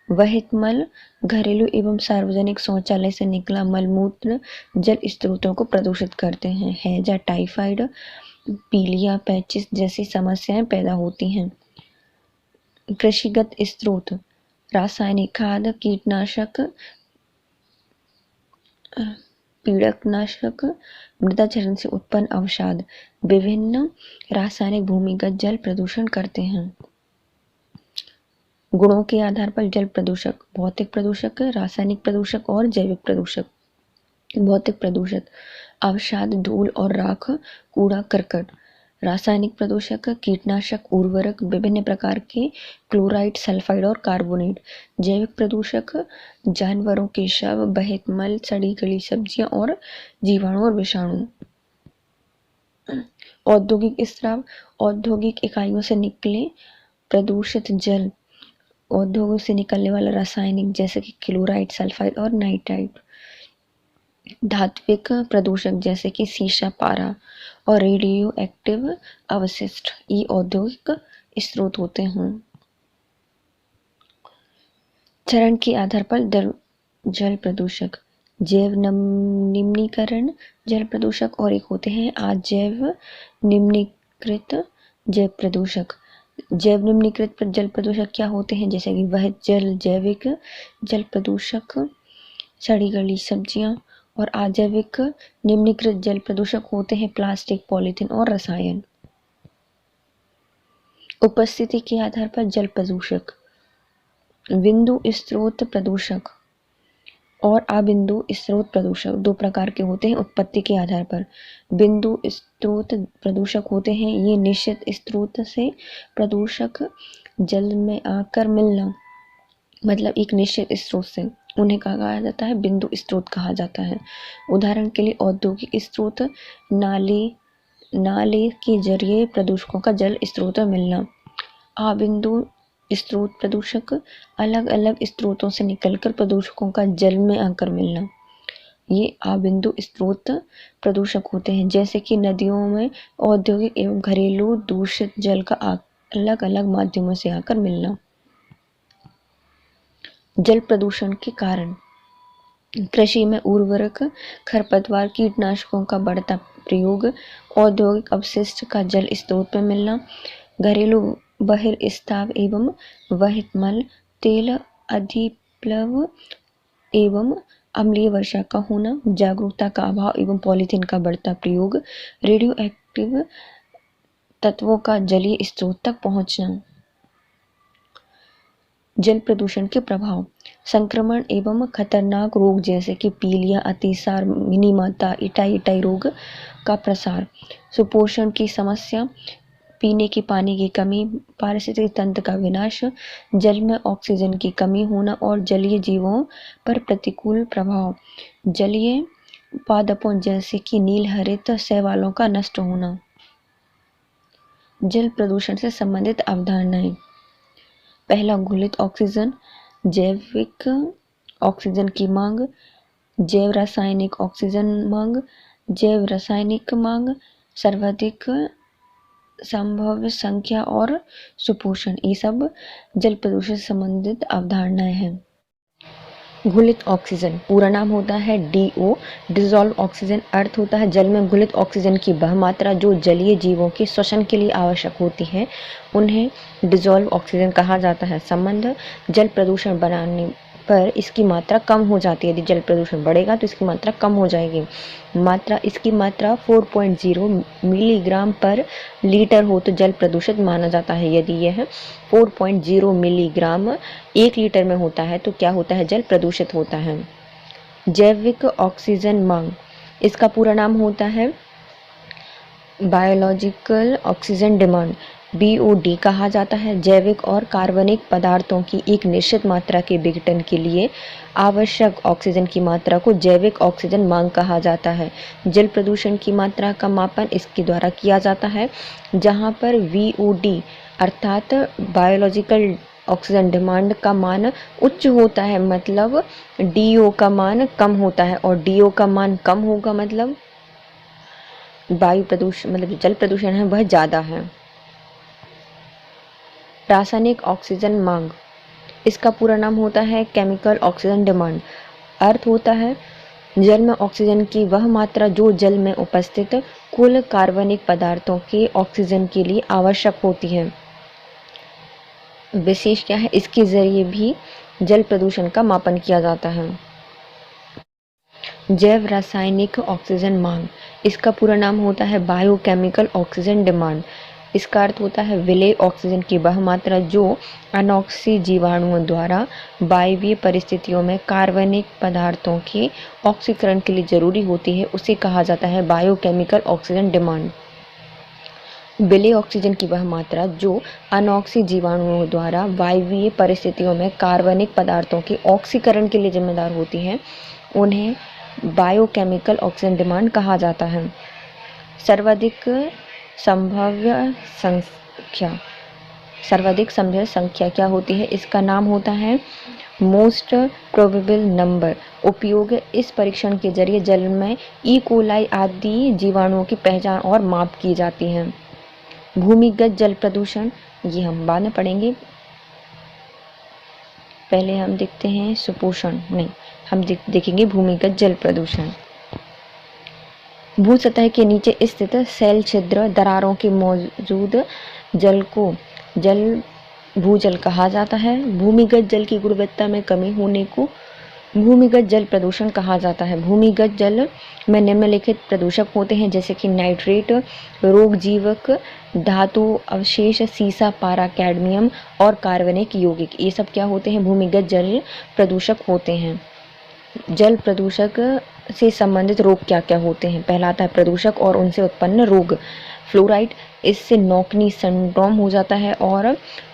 S1: वहित मल घरेलू एवं सार्वजनिक शौचालय से निकला मलमूत्र जल स्रोतों को प्रदूषित करते हैं। हैजा, टाइफाइड, पीलिया, पैचिस जैसी समस्याएं पैदा होती हैं। कृषिगत स्रोत रासायनिक खाद, कीटनाशक, पीड़कनाशक, मृदा क्षरण से उत्पन्न अवसाद, विभिन्न रासायनिक भूमिगत जल प्रदूषण करते हैं। गुणों के आधार पर जल प्रदूषक भौतिक प्रदूषक, रासायनिक प्रदूषक और जैविक प्रदूषक। भौतिक प्रदूषक अवसाद, धूल और राख, कूड़ा करकट। रासायनिक प्रदूषक कीटनाशक, उर्वरक, विभिन्न प्रकार के क्लोराइड, सल्फाइड और कार्बोनेट। जैविक प्रदूषक जानवरों के शव, बहित मल, सड़ी गली सब्जियां और जीवाणु और विषाणु। औद्योगिक स्राव औद्योगिक इकाइयों से निकले प्रदूषित जल, उद्योगों से निकलने वाला रासायनिक जैसे कि क्लोराइड, सल्फाइड और नाइट्राइड। धात्विक प्रदूषक जैसे कि सीसा, पारा और रेडियो एक्टिव अवशिष्ट ये औद्योगिक स्रोत होते हैं। चरण के आधार पर जल प्रदूषक जैव निम्नीकरण जल प्रदूषक और एक होते हैं अजैव निम्नीकृत जल प्रदूषक। जैव निम्नीकृत जल प्रदूषक क्या होते हैं? जैसे कि वह जैविक जल प्रदूषक सड़ी गली सब्जियां, और अजैविक निम्नीकृत जल प्रदूषक होते हैं प्लास्टिक, पॉलीथीन और रसायन। उपस्थिति के आधार पर जल प्रदूषक बिंदु स्रोत प्रदूषक और अबिंदु स्रोत प्रदूषक दो प्रकार के होते हैं। उत्पत्ति के आधार पर बिंदु स्रोत प्रदूषक होते हैं ये निश्चित स्रोत से प्रदूषक जल में आकर मिलना, मतलब एक निश्चित स्रोत से उन्हें कहा जाता है बिंदु स्रोत कहा जाता है। उदाहरण के लिए औद्योगिक स्रोत नाले के जरिए प्रदूषकों का जल स्रोत मिलना। अबिंदु स्रोत प्रदूषक अलग अलग स्रोतों से निकलकर प्रदूषकों का जल में आकर मिलना। ये अबिंदु स्रोत प्रदूषक होते हैं, जैसे कि नदियों में औद्योगिक एवं घरेलू दूषित जल का अलग अलग माध्यमों से आकर मिलना। जल प्रदूषण के कारण कृषि में उर्वरक, खरपतवार, कीटनाशकों का बढ़ता प्रयोग, औद्योगिक अपशिष्ट का जल स्रोत में मिलना, घरेलू बहिर्स्राव एवं वहित मल, तेल अधिप्लव एवं अम्लीय वर्षा का होना, जागरूकता का अभाव एवं पॉलीथीन का बढ़ता प्रयोग, रेडियो एक्टिव तत्वों का जलीय स्रोत तक पहुंचना। जल प्रदूषण के प्रभाव संक्रमण एवं खतरनाक रोग जैसे कि पीलिया, अतिसार, मिनीमाता, इटाई रोग का प्रसार, सुपोषण की समस्या, पीने के पानी की कमी, पारिस्थितिक तंत्र का विनाश, जल में ऑक्सीजन की कमी होना और जलीय जीवों पर प्रतिकूल प्रभाव, जलीय पादपों जैसे कि नीलहरित शैवालों का नष्ट होना। जल प्रदूषण से संबंधित अवधारणाएं। पहला, घुलित ऑक्सीजन, जैविक ऑक्सीजन की मांग, जैव रासायनिक ऑक्सीजन मांग, जैव रासायनिक मांग, सर्वाधिक संभव संख्या और सुपोषण, ये सब जल प्रदूषण से संबंधित अवधारणाएं हैं। घुलित ऑक्सीजन पूरा नाम होता है DO, डिजॉल्व ऑक्सीजन। अर्थ होता है जल में घुलित ऑक्सीजन की वह मात्रा जो जलीय जीवों के श्वसन के लिए आवश्यक होती है, उन्हें डिजॉल्व ऑक्सीजन कहा जाता है। संबंध, जल प्रदूषण बनाने पर इसकी मात्रा कम हो जाती है। यदि जल प्रदूषण बढ़ेगा तो इसकी मात्रा कम हो जाएगी। इसकी मात्रा 4.0 मिलीग्राम पर लीटर हो तो जल प्रदूषित माना जाता है। यदि यह 4.0 मिलीग्राम 1 लीटर में होता है तो क्या होता है, जल प्रदूषित होता है। जैविक ऑक्सीजन मांग, इसका पूरा नाम होता है बायोलॉजिकल ऑक्सीजन डिमांड, BOD कहा जाता है। जैविक और कार्बनिक पदार्थों की एक निश्चित मात्रा के विघटन के लिए आवश्यक ऑक्सीजन की मात्रा को जैविक ऑक्सीजन मांग कहा जाता है। जल प्रदूषण की मात्रा का मापन इसके द्वारा किया जाता है, जहां पर VOD अर्थात बायोलॉजिकल ऑक्सीजन डिमांड का मान उच्च होता है, मतलब DO का मान कम होता है, और DO का मान कम होगा मतलब वायु प्रदूषण, मतलब जल प्रदूषण है वह ज़्यादा है। रासायनिक ऑक्सीजन मांग, इसका पूरा नाम होता है केमिकल ऑक्सीजन डिमांड। अर्थ होता है जल में ऑक्सीजन की वह मात्रा जो जल में उपस्थित कुल कार्बनिक पदार्थों के ऑक्सीजन के लिए आवश्यक होती है। विशेष क्या है, इसके जरिए भी जल प्रदूषण का मापन किया जाता है। जैव रासायनिक ऑक्सीजन मांग, इसका पूरा नाम होता है बायोकेमिकल ऑक्सीजन डिमांड। इसका अर्थ होता है विलेय ऑक्सीजन की वह मात्रा जो अनॉक्सी जीवाणुओं द्वारा वायवीय परिस्थितियों में कार्बनिक पदार्थों के ऑक्सीकरण के लिए जरूरी होती है, उसे कहा जाता है बायोकेमिकल ऑक्सीजन डिमांड। विलेय ऑक्सीजन की वह मात्रा जो अनॉक्सी जीवाणुओं द्वारा वायवीय परिस्थितियों में कार्बनिक पदार्थों के ऑक्सीकरण के लिए जिम्मेदार होती है, उन्हें बायोकेमिकल ऑक्सीजन डिमांड कहा जाता है। सर्वाधिक संभाव्य संख्या क्या होती है, इसका नाम होता है मोस्ट प्रोबेबल नंबर। उपयोग, इस परीक्षण के जरिए जल में E. coli आदि जीवाणुओं की पहचान और माप की जाती है। भूमिगत जल प्रदूषण, ये हम बाद में पढ़ेंगे, पहले हम देखते हैं सुपोषण, नहीं हम देखेंगे भूमिगत जल प्रदूषण। भू सतह के नीचे स्थित सेल छिद्र दरारों के मौजूद जल को भूजल कहा जाता है। भूमिगत जल की गुणवत्ता में कमी होने को भूमिगत जल प्रदूषण कहा जाता है। भूमिगत जल में निम्नलिखित प्रदूषक होते हैं, जैसे कि नाइट्रेट, रोगजीवक, धातु अवशेष, सीसा, पारा, कैडमियम और कार्बनिक यौगिक, ये सब क्या होते हैं, भूमिगत जल प्रदूषक होते हैं। जल प्रदूषक से संबंधित रोग क्या क्या होते हैं। पहला आता है प्रदूषक और उनसे उत्पन्न रोग। फ्लोराइड, इससे नॉकनी सिंड्रोम हो जाता है और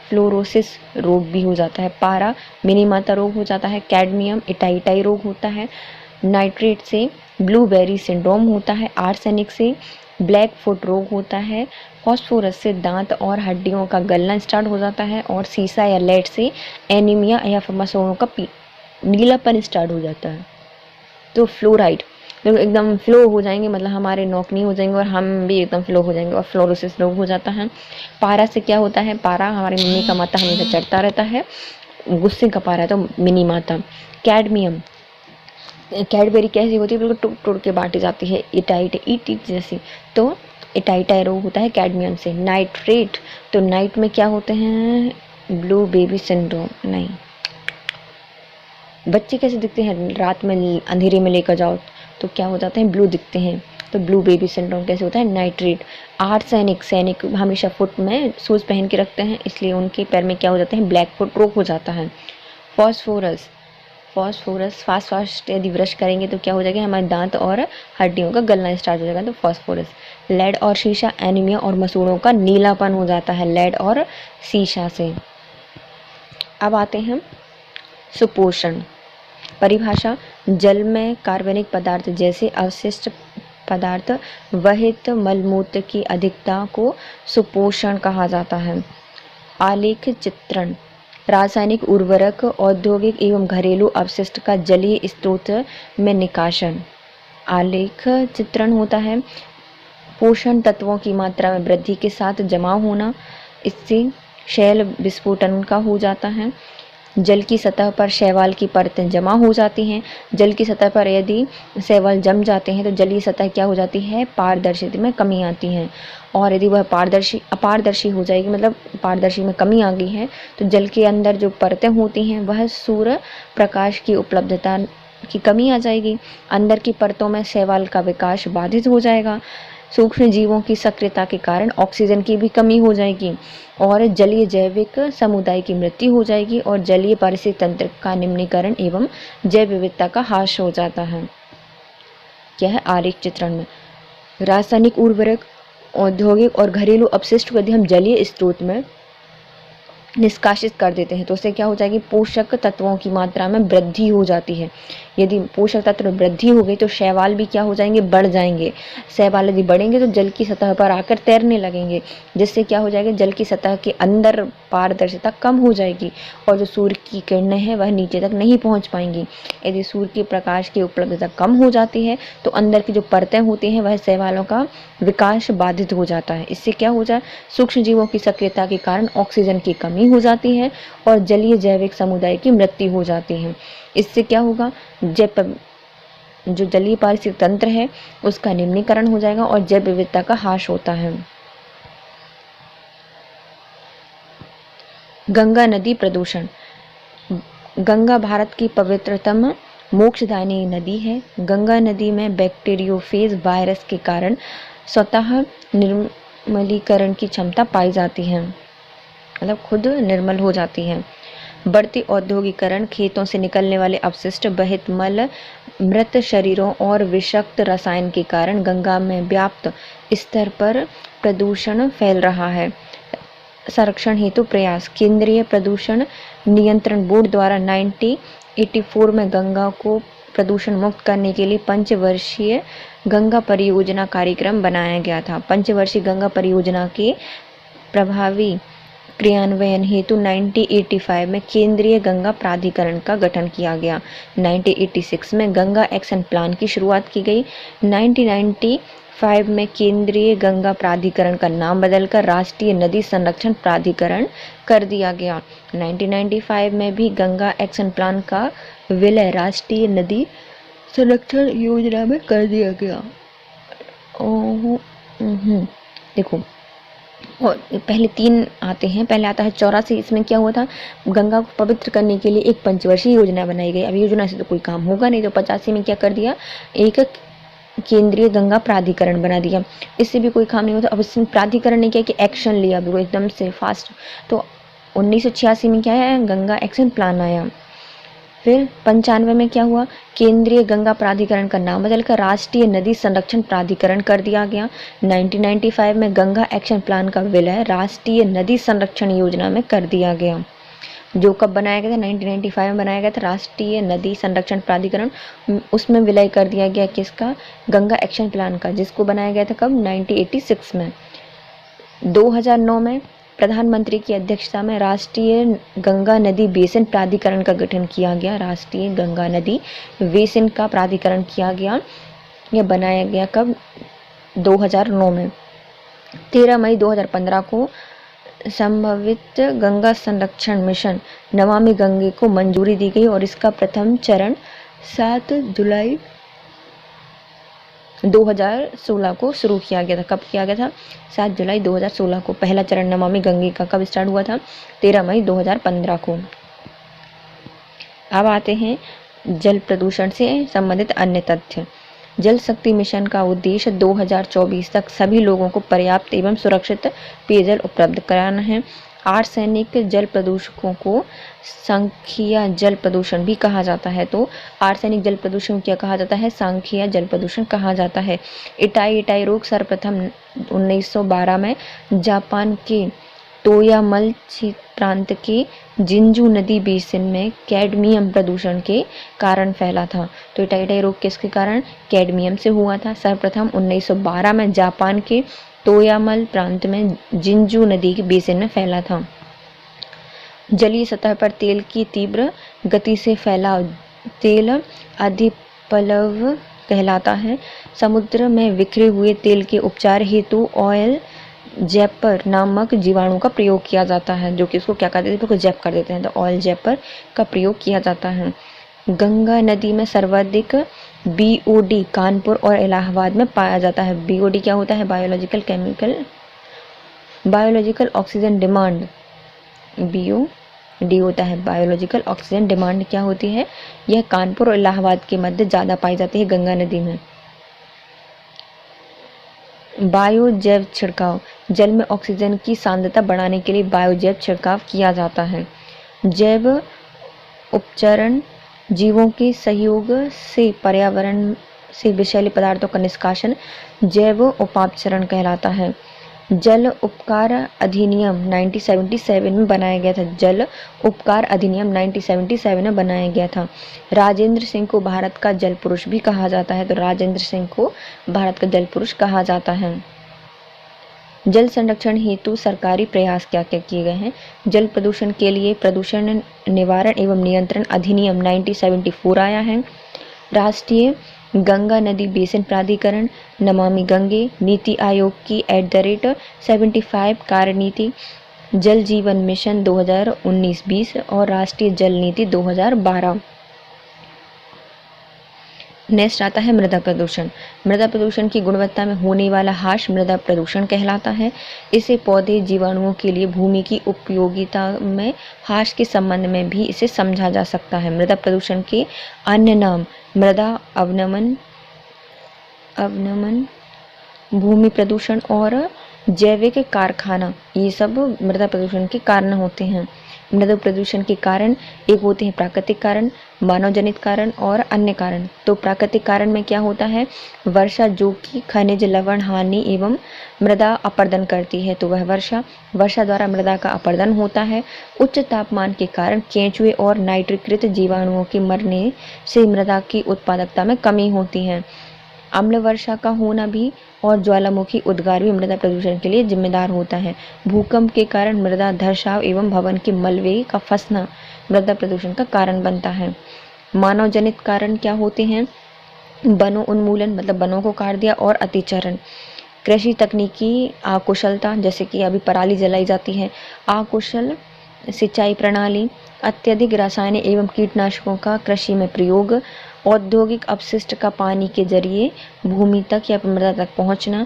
S1: फ्लोरोसिस रोग भी हो जाता है। पारा, मिनीमाता रोग हो जाता है। कैडमियम, इटाइटाई रोग होता है। नाइट्रेट से ब्लूबेरी सिंड्रोम होता है। आर्सेनिक से ब्लैक फुट रोग होता है। फॉस्फोरस से दांत और हड्डियों का गलना स्टार्ट हो जाता है। और सीसा या लेड से एनीमिया या मसूड़ों का नीलापन स्टार्ट हो जाता है। तो फ्लोराइड लोग एकदम फ्लो हो जाएंगे, मतलब हमारे नौकनी हो जाएंगे और हम भी एकदम फ्लो हो जाएंगे और फ्लोरोसिस रोग हो जाता है। पारा से क्या होता है, पारा हमारी मम्मी का माता हमेशा चढ़ता रहता है, गुस्से का पारा है तो मिनी माता। कैडमियम, कैडबेरी कैसी होती है, बिल्कुल टूट टूट के बांटी जाती है, ईट जैसी, तो इटाइटाई रोग होता है कैडमियम से। नाइट्रेट, तो नाइट में क्या होते हैं, ब्लू बेबी सिंड्रोम, नहीं बच्चे कैसे दिखते हैं, रात में अंधेरे में लेकर जाओ तो क्या हो जाते हैं, ब्लू दिखते हैं, तो ब्लू बेबी सिंड्रोम कैसे होता है, नाइट्रेट। सैनिक हमेशा फुट में शूज पहन के रखते हैं, इसलिए उनके पैर में क्या हो जाते हैं, ब्लैक फुट रोग हो जाता है। फॉस्फोरस, फास्ट फास्ट यदि ब्रश करेंगे तो क्या हो जाएगा, हमारे दांत और हड्डियों का गलना स्टार्ट हो जाएगा, तो फॉस्फोरस। लेड और शीशा, एनीमिया और मसूड़ों का नीलापन हो जाता है लेड और शीशा से। अब आते हैं सुपोषण। परिभाषा, जल में कार्बनिक पदार्थ जैसे अवशिष्ट पदार्थ वहित मलमूत्र की अधिकता को सुपोषण कहा जाता है। आलेख चित्रण, रासायनिक उर्वरक, औद्योगिक एवं घरेलू अपशिष्ट का जलीय स्रोत में निकासन। आलेख चित्रण होता है पोषण तत्वों की मात्रा में वृद्धि के साथ जमा होना, इससे शैल विस्फोटन का हो जाता है। जल की सतह पर शैवाल की परतें जमा हो जाती हैं। जल की सतह पर यदि शैवाल जम जाते हैं तो जलीय सतह क्या हो जाती है, पारदर्शिता में कमी आती है। और यदि वह अपारदर्शी हो जाएगी, मतलब पारदर्शी में कमी आ गई है, तो जल के अंदर जो परतें होती हैं वह सूर्य प्रकाश की उपलब्धता की कमी आ जाएगी। अंदर की परतों में शैवाल का विकास बाधित हो जाएगा। सूक्ष्म जीवों की सक्रियता के कारण ऑक्सीजन की भी कमी हो जाएगी और जलीय जैविक समुदाय की मृत्यु हो जाएगी और जलीय पारिस्थितिक तंत्र का निम्नीकरण एवं जैव विविधता का ह्रास हो जाता है। क्या है आरेख चित्रण में, रासायनिक उर्वरक, औद्योगिक और घरेलू अपशिष्ट को यदि हम जलीय स्रोत में निष्कासित कर देते हैं तो उससे क्या हो जाएगी, पोषक तत्वों की मात्रा में वृद्धि हो जाती है। यदि पोषक तत्व वृद्धि हो गई तो शैवाल भी क्या हो जाएंगे, बढ़ जाएंगे। शैवाल यदि बढ़ेंगे तो जल की सतह पर आकर तैरने लगेंगे, जिससे क्या हो जाएगा, जल की सतह के अंदर पारदर्शिता कम हो जाएगी और जो सूर्य की किरणें हैं वह नीचे तक नहीं पहुंच पाएंगी। यदि सूर्य के प्रकाश की उपलब्धता कम हो जाती है तो अंदर की जो परतें होती हैं वह शैवालों का विकास बाधित हो जाता है। इससे क्या हो जाए, सूक्ष्म जीवों की सक्रियता के कारण ऑक्सीजन की कमी हो जाती है और जलीय जैविक समुदाय की मृत्यु हो जाती है। इससे क्या होगा, जो जलीय पारिस्थितिक तंत्र है उसका निम्नीकरण हो जाएगा और जैव विविधता का ह्रास होता है। गंगा नदी प्रदूषण। गंगा भारत की पवित्रतम मोक्षदायिनी नदी है। गंगा नदी में बैक्टीरियोफेज वायरस के कारण स्वतः निर्मलीकरण की क्षमता पाई जाती है, मतलब खुद निर्मल हो जाती है। बढ़ती औद्योगिकरण, खेतों से निकलने वाले अपशिष्ट, बहित मल, मृत शरीरों और विषाक्त रसायन के कारण गंगा में व्याप्त स्तर पर प्रदूषण फैल रहा है। संरक्षण हेतु प्रयास। केंद्रीय प्रदूषण नियंत्रण बोर्ड द्वारा 1984 में गंगा को प्रदूषण मुक्त करने के लिए पंचवर्षीय गंगा परियोजना कार्यक्रम बनाया गया था। पंचवर्षीय गंगा परियोजना के प्रभावी क्रियान्वयन हेतु 1985 में केंद्रीय गंगा प्राधिकरण का गठन किया गया। 1986 में गंगा एक्शन प्लान की शुरुआत की गई। 1995 में केंद्रीय गंगा प्राधिकरण का नाम बदलकर राष्ट्रीय नदी संरक्षण प्राधिकरण कर दिया गया। 1995 में भी गंगा एक्शन प्लान का विलय राष्ट्रीय नदी संरक्षण योजना में कर दिया गया। देखो, और पहले 3 आते हैं। पहले आता है 84, इसमें क्या हुआ था, गंगा को पवित्र करने के लिए एक पंचवर्षीय योजना बनाई गई। अब योजना से तो कोई काम होगा नहीं, तो 85 में क्या कर दिया, एक केंद्रीय गंगा प्राधिकरण बना दिया। इससे भी कोई काम नहीं होता। अब इसमें प्राधिकरण ने क्या कि एक्शन लिया बिल्कुल एकदम से फास्ट। तो 1986 में क्या है, गंगा एक्शन प्लान आया। फिर 95 में क्या हुआ, केंद्रीय गंगा प्राधिकरण का नाम बदलकर राष्ट्रीय नदी संरक्षण प्राधिकरण कर दिया गया। 1995 में गंगा एक्शन प्लान का विलय राष्ट्रीय नदी संरक्षण योजना में कर दिया गया। जो कब बनाया गया था, 1995 में बनाया गया था राष्ट्रीय नदी संरक्षण प्राधिकरण। उसमें विलय कर दिया गया किसका, गंगा एक्शन प्लान का, जिसको बनाया गया था कब, 1986 में। 2009 में प्रधानमंत्री की अध्यक्षता में राष्ट्रीय गंगा नदी बेसिन प्राधिकरण का गठन किया गया। राष्ट्रीय गंगा नदी बेसिन का प्राधिकरण किया गया, यह बनाया गया कब, 2009 में। 13 मई 2015 को संभावित गंगा संरक्षण मिशन नमामि गंगे को मंजूरी दी गई और इसका प्रथम चरण 7 जुलाई 2016 को शुरू किया गया था। कब किया गया था, 7 जुलाई 2016 को। पहला चरण नमामि गंगे का कब स्टार्ट हुआ था, 13 मई 2015 को। अब आते हैं जल प्रदूषण से संबंधित अन्य तथ्य। जल शक्ति मिशन का उद्देश्य 2024 तक सभी लोगों को पर्याप्त एवं सुरक्षित पेयजल उपलब्ध कराना है। आर्सेनिक जल प्रदूषकों को सांख्यिकीय जल प्रदूषण भी कहा जाता है। तो आर्सेनिक जल प्रदूषण क्या कहा जाता है? सांख्यिकीय जल प्रदूषण कहा जाता है। इटाई रोग सर्वप्रथम 1912 में जापान के तोयामल प्रांत के जिंजू नदी बेसिन में कैडमियम प्रदूषण के कारण फैला था। तो इटाई रोग किसके कारण? कैडमियम से हुआ था। सर्वप्रथम 1912 में जापान के तोयामल प्रांत में जिंजू नदी के बेसिन में फैला था। जलीय सतह पर तेल की तीव्र गति से फैलाव तेल अधिप्लव कहलाता है। समुद्र में बिखरे हुए तेल के उपचार हेतु ऑयल जैपर नामक जीवाणु का प्रयोग किया जाता है, जो कि इसको क्या कर देते हैं? इसको जैप कर देते हैं। तो ऑयल जैपर का प्रयोग किया जाता है। गंगा नदी में सर्वाधिक BOD कानपुर और इलाहाबाद में पाया जाता है। BOD क्या होता है? Biological oxygen demand. BOD होता है बायोलॉजिकल ऑक्सीजन डिमांड। क्या होती है? यह कानपुर और इलाहाबाद के मध्य ज़्यादा पाई जाती है गंगा नदी में। बायोजैव छिड़काव। जल में ऑक्सीजन की सांद्रता बढ़ाने के लिए बायोजैव छिड़काव किया जाता है। जैव उपचरण जीवों के सहयोग से पर्यावरण से विषैले पदार्थों का निष्कासन जैव उपापचरण कहलाता है। जल उपकार अधिनियम 1977 में बनाया गया था। जल उपकार अधिनियम 1977 में बनाया गया था। राजेंद्र सिंह को भारत का जल पुरुष भी कहा जाता है। तो राजेंद्र सिंह को भारत का जल पुरुष कहा जाता है। जल संरक्षण हेतु सरकारी प्रयास क्या क्या किए गए हैं? जल प्रदूषण के लिए प्रदूषण निवारण एवं नियंत्रण अधिनियम 1974 आया है। राष्ट्रीय गंगा नदी बेसिन प्राधिकरण, नमामि गंगे, नीति आयोग की @75 कार्यनीति, जल जीवन मिशन 2019-20 और राष्ट्रीय जल नीति 2012। नेक्स्ट आता है मृदा प्रदूषण। मृदा प्रदूषण की गुणवत्ता में होने वाला ह्रास मृदा प्रदूषण कहलाता है। इसे पौधे जीवाणुओं के लिए भूमि की उपयोगिता में ह्रास के संबंध में भी इसे समझा जा सकता है। मृदा प्रदूषण के अन्य नाम मृदा अवनमन, भूमि प्रदूषण और जैविक कारखाना, ये सब मृदा प्रदूषण के कारण होते हैं। मृदा प्रदूषण के कारण एक होते हैं प्राकृतिक कारण, मानव जनित कारण और अन्य कारण। तो प्राकृतिक कारण में क्या होता है? वर्षा, जो कि खनिज लवण हानि एवं मृदा अपरदन करती है। तो वह वर्षा द्वारा मृदा का अपरदन होता है। उच्च तापमान के कारण केंचुए और नाइट्रीकृत जीवाणुओं के मरने से मृदा की उत्पादकता में कमी होती है। अम्ल वर्षा का होना भी और ज्वालामुखी उद्गार भी मृदा प्रदूषण के लिए जिम्मेदार होता है। भूकंप के कारण मृदा धर्षाव एवं भवन के मलबे का फंसना मृदा प्रदूषण का कारण बनता है। मानव जनित कारण क्या होते हैं? वनों उन्मूलन, मतलब वनों को काट दिया, और अतिचरण। कृषि तकनीकी अकुशलता, जैसे कि अभी पराली जलाई जाती है। अकुशल सिंचाई प्रणाली, अत्यधिक रासायनिक एवं कीटनाशकों का कृषि में प्रयोग, औद्योगिक अपशिष्ट का पानी के जरिए भूमि तक या मृदा तक पहुंचना,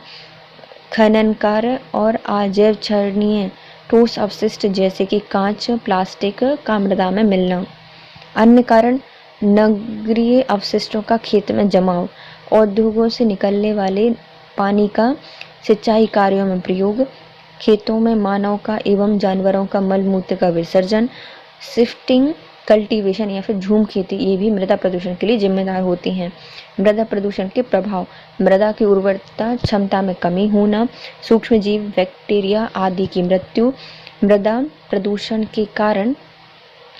S1: खनन कार्य और अजैव क्षरणीय ठोस अपशिष्ट जैसे कि कांच, प्लास्टिक का मृदा में मिलना। अन्य कारण नगरीय अपशिष्टों का खेत में जमाव, उद्योगों से निकलने वाले पानी का सिंचाई कार्यों में प्रयोग, खेतों में मानव का एवं जानवरों का मल मूत्र का विसर्जन, शिफ्टिंग कल्टीवेशन या फिर झूम खेती, ये भी मृदा प्रदूषण के लिए जिम्मेदार होती हैं। मृदा प्रदूषण के प्रभाव: मृदा की उर्वरता क्षमता में कमी होना, सूक्ष्म जीव, बैक्टीरिया आदि की मृत्यु। मृदा प्रदूषण के कारण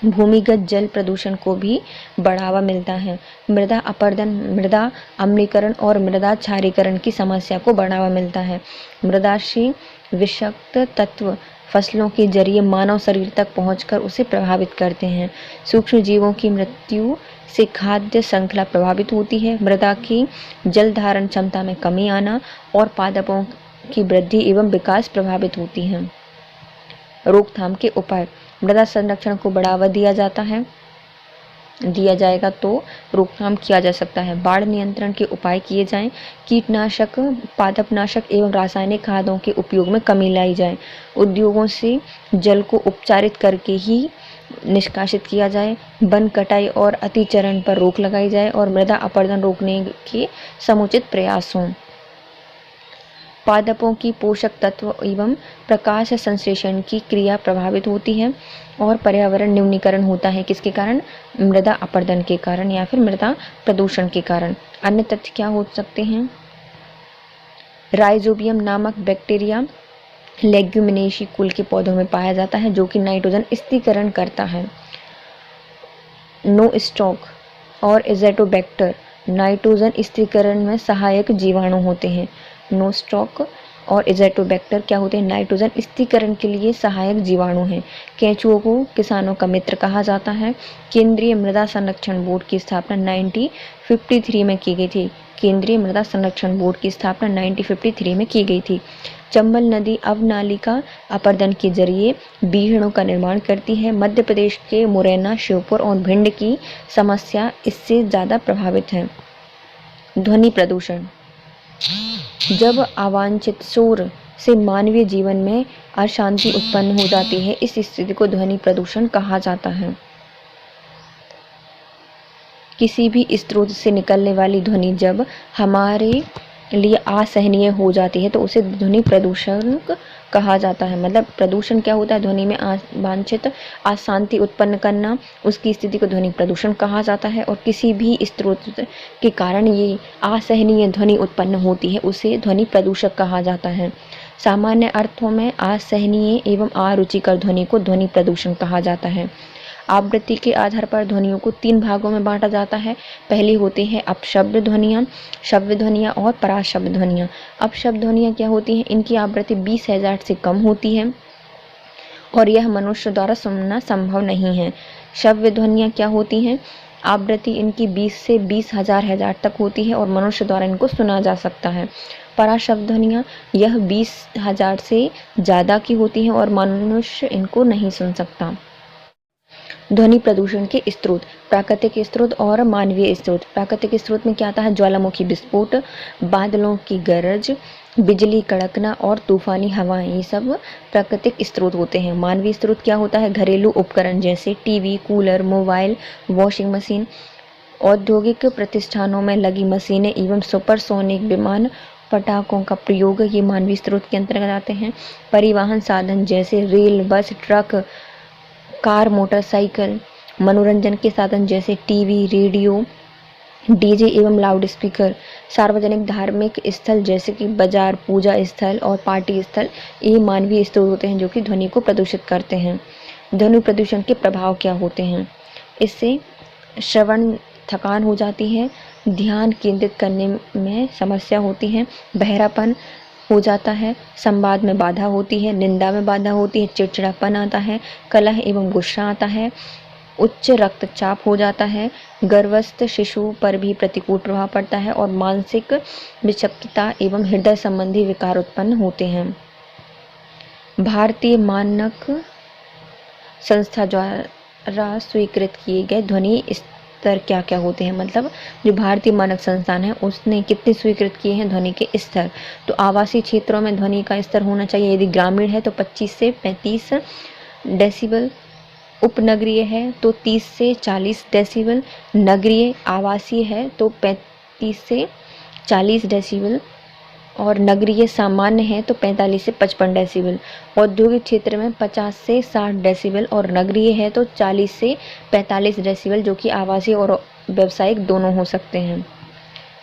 S1: भूमिगत जल प्रदूषण को भी बढ़ावा मिलता है। मृदा अपरदन, मृदा अम्लीकरण और मृदा क्षारीकरण की समस्या को बढ़ावा मिलता है। मृदा से विषाक्त तत्व फसलों के जरिए मानव शरीर तक पहुंचकर उसे प्रभावित करते हैं। सूक्ष्म जीवों की मृत्यु से खाद्य श्रृंखला प्रभावित होती है। मृदा की जल धारण क्षमता में कमी आना और पादपों की वृद्धि एवं विकास प्रभावित होती है। रोकथाम के उपाय: मृदा संरक्षण को बढ़ावा दिया जाएगा तो रोकथाम किया जा सकता है। बाढ़ नियंत्रण के उपाय किए जाएं। कीटनाशक, पादपनाशक एवं रासायनिक खादों के उपयोग में कमी लाई जाए। उद्योगों से जल को उपचारित करके ही निष्कासित किया जाए। वन कटाई और अतिचरण पर रोक लगाई जाए और मृदा अपरदन रोकने के समुचित प्रयास हों। पादपों की पोषक तत्व एवं प्रकाश संश्लेषण की क्रिया प्रभावित होती है और पर्यावरण न्यूनीकरण होता है किसके कारण? मृदा अपरदन के कारण या फिर मृदा प्रदूषण के कारण। अन्य तथ्य क्या हो सकते हैं? राइजोबियम नामक बैक्टीरिया लेग्यूमिनेसी कुल के पौधों में पाया जाता है जो कि नाइट्रोजन स्थिरीकरण करता है। नो स्टॉक और एज़ोटोबैक्टर नाइट्रोजन स्थिरीकरण में सहायक जीवाणु होते हैं। नो स्टॉक और एज़ोटोबैक्टर क्या होते हैं? नाइट्रोजन स्थिरीकरण के लिए सहायक जीवाणु हैं। केंचुओं को किसानों का मित्र कहा जाता है। केंद्रीय मृदा संरक्षण बोर्ड की स्थापना 1953 में की गई थी। केंद्रीय मृदा संरक्षण बोर्ड की स्थापना 1953 में की गई थी। चंबल नदी अवनालिका अपरदन के जरिए बीहड़ों का निर्माण करती है। मध्य प्रदेश के मुरैना, श्योपुर और भिंड की समस्या इससे ज़्यादा प्रभावित है। ध्वनि प्रदूषण, जब अवांछित शोर से मानवीय जीवन में अशांति उत्पन्न हो जाती है, इस स्थिति को ध्वनि प्रदूषण कहा जाता है। किसी भी स्रोत से निकलने वाली ध्वनि जब हमारे लिए असहनीय हो जाती है तो उसे ध्वनि प्रदूषण कहा जाता है। मतलब प्रदूषण क्या होता है? ध्वनि में अवांछित अशांति उत्पन्न करना, उसकी स्थिति को ध्वनि प्रदूषण कहा जाता है। और किसी भी स्रोत के कारण ये असहनीय ध्वनि उत्पन्न होती है उसे ध्वनि प्रदूषक कहा जाता है। सामान्य अर्थों में असहनीय एवं अरुचिकर ध्वनि को ध्वनि प्रदूषण कहा जाता है। आवृत्ति के आधार पर ध्वनियों को 3 भागों में बांटा जाता है। पहली होती है अपशब्द ध्वनियाँ, शब्द ध्वनियाँ और पराशब्द ध्वनियाँ। अपशब्द ध्वनियाँ क्या होती हैं? इनकी आवृत्ति 20 हर्ट्ज से कम होती है और यह मनुष्य द्वारा सुनना संभव नहीं है। शब्द ध्वनियाँ क्या होती हैं? आवृत्ति इनकी 20 से 20,000 हर्ट्ज तक होती है और मनुष्य द्वारा इनको सुना जा सकता है। पराशब्द ध्वनियाँ यह 20,000 से ज़्यादा की होती हैं और मनुष्य इनको नहीं सुन सकता। ध्वनि प्रदूषण के स्रोत, प्राकृतिक स्रोत और मानवीय स्रोत। प्राकृतिक स्रोत में क्या आता है? ज्वालामुखी विस्फोट, बादलों की गरज, बिजली कड़कना और तूफानी हवाएं, ये सब प्राकृतिक स्रोत होते हैं। मानवीय स्रोत क्या होता है? घरेलू उपकरण जैसे TV, cooler, mobile, washing machine, औद्योगिक प्रतिष्ठानों में लगी मशीनें एवं सुपरसोनिक विमान, पटाखों का प्रयोग, ये मानवीय स्रोत के अंतर्गत आते हैं। परिवहन साधन जैसे रेल, बस, ट्रक, कार, मोटरसाइकिल, मनोरंजन के साधन जैसे टीवी, रेडियो, डीजे एवं लाउड स्पीकर, सार्वजनिक धार्मिक स्थल जैसे कि बाजार, पूजा स्थल और पार्टी स्थल, ये मानवीय स्रोत होते हैं जो कि ध्वनि को प्रदूषित करते हैं। ध्वनि प्रदूषण के प्रभाव क्या होते हैं? इससे श्रवण थकान हो जाती है, ध्यान केंद्रित करने में समस्या होती है, बहरापन हो जाता है, संवाद में बाधा होती है, निंदा में बाधा होती है, चिड़चिड़ापन आता है, कलह एवं गुस्सा आता है, उच्च रक्तचाप हो जाता है, गर्भस्थ शिशु पर भी प्रतिकूल प्रभाव पड़ता है और मानसिक विक्षिप्तता एवं हृदय संबंधी विकार उत्पन्न होते हैं। भारतीय मानक संस्था द्वारा स्वीकृत किए गए ध्वनि स्तर क्या क्या होते हैं? मतलब जो भारतीय मानक संस्थान है उसने कितने स्वीकृत किए हैं ध्वनि के स्तर? तो आवासीय क्षेत्रों में ध्वनि का स्तर होना चाहिए, यदि ग्रामीण है तो 25 से 35 डेसिबल, उपनगरीय है तो 30 से 40 डेसिबल, नगरीय आवासीय है तो 35 से 40 डेसिबल और नगरीय सामान्य है तो 45 से 55 डेसिबल। औद्योगिक क्षेत्र में 50 से 60 डेसिबल और नगरीय है तो 40 से 45 डेसिबल, जो कि आवासीय और व्यावसायिक दोनों हो सकते हैं।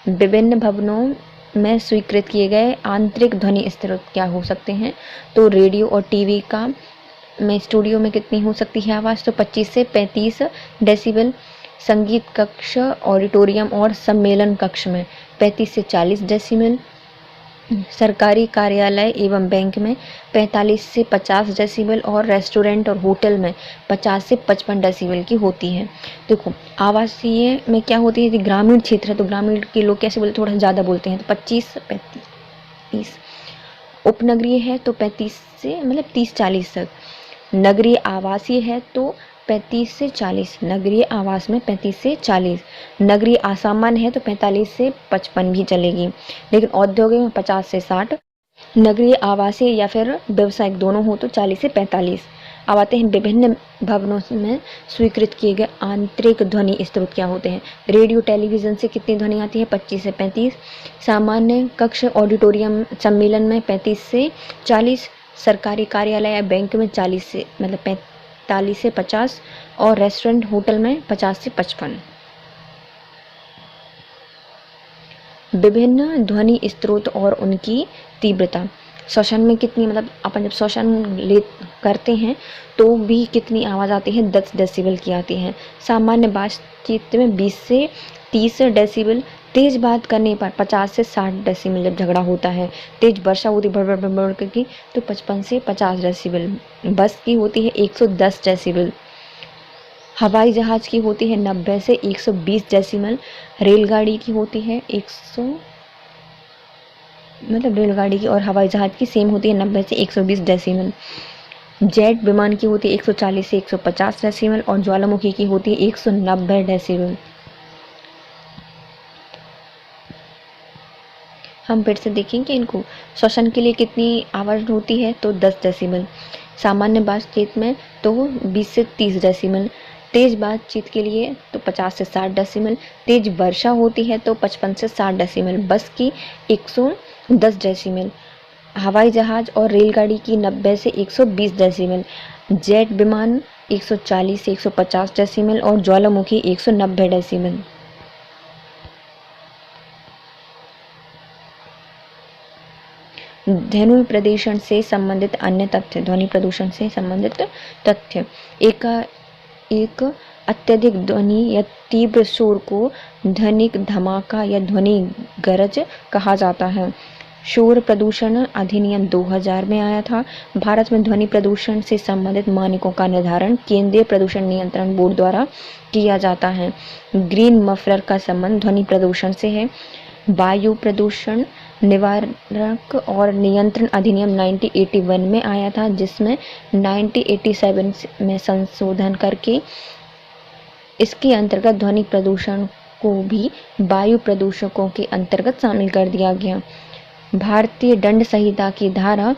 S1: विभिन्न भवनों में स्वीकृत किए गए आंतरिक ध्वनि स्तर क्या हो सकते हैं? तो रेडियो और टीवी का में स्टूडियो में कितनी हो सकती है आवाज़? तो 25 से 35 डेसिबल। संगीत कक्ष, ऑडिटोरियम और सम्मेलन कक्ष में 35 से 40 डेसिबल। सरकारी कार्यालय एवं बैंक में 45 से 50 डेसिबल और रेस्टोरेंट और होटल में 50 से 55 डेसिबल की होती है। देखो आवासीय में क्या होती है, यदि ग्रामीण क्षेत्र है तो ग्रामीण के लोग कैसे बोलते, थोड़ा ज़्यादा बोलते हैं तो 25 से 35। उपनगरीय है तो 35 से मतलब 30-40 तक। नगरीय आवासीय है तो 35 से 40, नगरीय आवास में 35 से 40, नगरीय असामान्य है तो 45 से 55 भी चलेगी, लेकिन औद्योगिक में 50 से 60, नगरीय आवासीय या फिर व्यवसायिक दोनों हो तो 40 से 45। अब आते हैं विभिन्न भवनों में स्वीकृत किए गए आंतरिक ध्वनि स्रोत क्या होते हैं। रेडियो टेलीविज़न से कितनी ध्वनि आती है? 25 से 35। सामान्य कक्ष ऑडिटोरियम सम्मेलन में 35 से 40। सरकारी कार्यालय या बैंक में 40 से 45 से 50 और रेस्टोरेंट होटल में 50 से 55। विभिन्न ध्वनि स्रोत और उनकी तीव्रता। श्वसन में कितनी, मतलब अपन जब श्वसन ले करते हैं तो भी कितनी आवाज़ आती है? 10 डेसिबल की आती है। सामान्य बातचीत में 20 से 30 डेसिबल। तेज बात करने पर 50 से 60 डेसिबल जब झगड़ा होता है। तेज वर्षा होती भड़ भड़ भड़ भड़ करके तो 55 से 50 डेसिबल। बस की होती है 110 डेसिबल। हवाई जहाज़ की होती है 90 से 120 डेसिबल। रेलगाड़ी की होती है रेलगाड़ी की और हवाई जहाज़ की सेम होती है 90 से 120 डेसिबल। जेट विमान की होती है 140 से 150 डेसिबल और ज्वालामुखी की होती है 190 डेसिबल। हम फिर से देखेंगे इनको। श्वसन के लिए कितनी आवाज़ होती है? तो 10 डेसिबल। सामान्य बातचीत में तो 20 से 30 डेसिबल। तेज बातचीत के लिए तो 50 से 60 डेसिबल। तेज वर्षा होती है तो 55 से 60 डेसिबल। बस की 110 डेसिबल। हवाई जहाज़ और रेलगाड़ी की 90 से 120 डेसिबल। जेट विमान 140 से 150 डेसिबल और ज्वालामुखी 190 डेसिबल। ध्वनि प्रदूषण से संबंधित अन्य तथ्य। ध्वनि प्रदूषण से संबंधित तथ्य। एक अत्यधिक ध्वनि या तीव्र शोर को ध्वनिक धमाका या ध्वनि गरज कहा जाता है। शोर प्रदूषण अधिनियम 2000 में आया था। भारत में ध्वनि प्रदूषण से संबंधित मानकों का निर्धारण केंद्रीय प्रदूषण नियंत्रण बोर्ड द्वारा किया जाता है। ग्रीन मफलर का संबंध ध्वनि प्रदूषण से है। वायु प्रदूषण निवारक और नियंत्रण अधिनियम 1981 में आया था, जिसमें 1987 में संशोधन करके इसके अंतर्गत ध्वनि प्रदूषण को भी वायु प्रदूषकों के अंतर्गत शामिल कर दिया गया। भारतीय दंड संहिता की धारा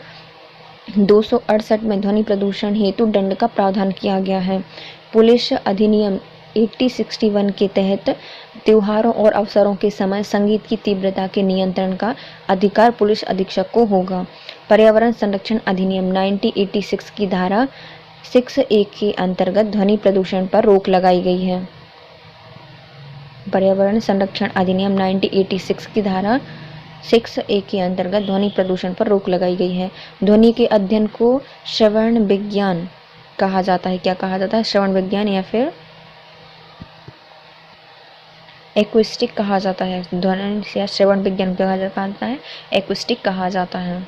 S1: 268 में ध्वनि प्रदूषण हेतु दंड का प्रावधान किया गया है। पुलिस अधिनियम 1861 के तहत त्योहारों और अवसरों के समय संगीत की तीव्रता के नियंत्रण का अधिकार पुलिस अधीक्षक को होगा। पर्यावरण संरक्षण अधिनियम 1986 की धारा 6A के अंतर्गत ध्वनि प्रदूषण पर रोक लगाई गई है। पर्यावरण संरक्षण अधिनियम 1986 की धारा 6A के अंतर्गत ध्वनि प्रदूषण पर रोक लगाई गई है। ध्वनि के अध्ययन को श्रवण विज्ञान कहा जाता है। क्या कहा जाता है? श्रवण विज्ञान या फिर एक्विस्टिक कहा जाता है। ध्वनि या श्रवण विज्ञान कहा जाता है, एक्विस्टिक कहा जाता है।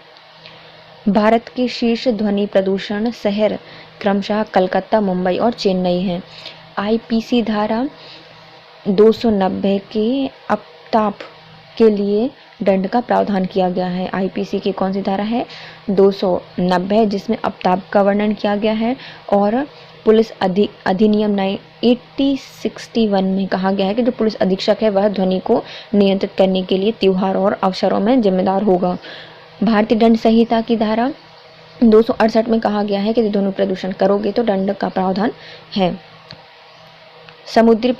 S1: भारत के शीर्ष ध्वनि प्रदूषण शहर क्रमशः कलकत्ता, मुंबई और चेन्नई हैं। IPC धारा 290 के अपताप के लिए दंड का प्रावधान किया गया है। IPC की कौन सी धारा है? 290, जिसमें अपताप का वर्णन किया गया है। और पुलिस अधिनियम 1861 में कहा गया है कि जो पुलिस अधीक्षक है वह ध्वनि को नियंत्रित करने के लिए त्योहार और अवसरों में जिम्मेदार होगा। भारतीय दंड संहिता की धारा 268 में कहा गया है कि ध्वनि प्रदूषण करोगे तो दंड का प्रावधान है। समुद्री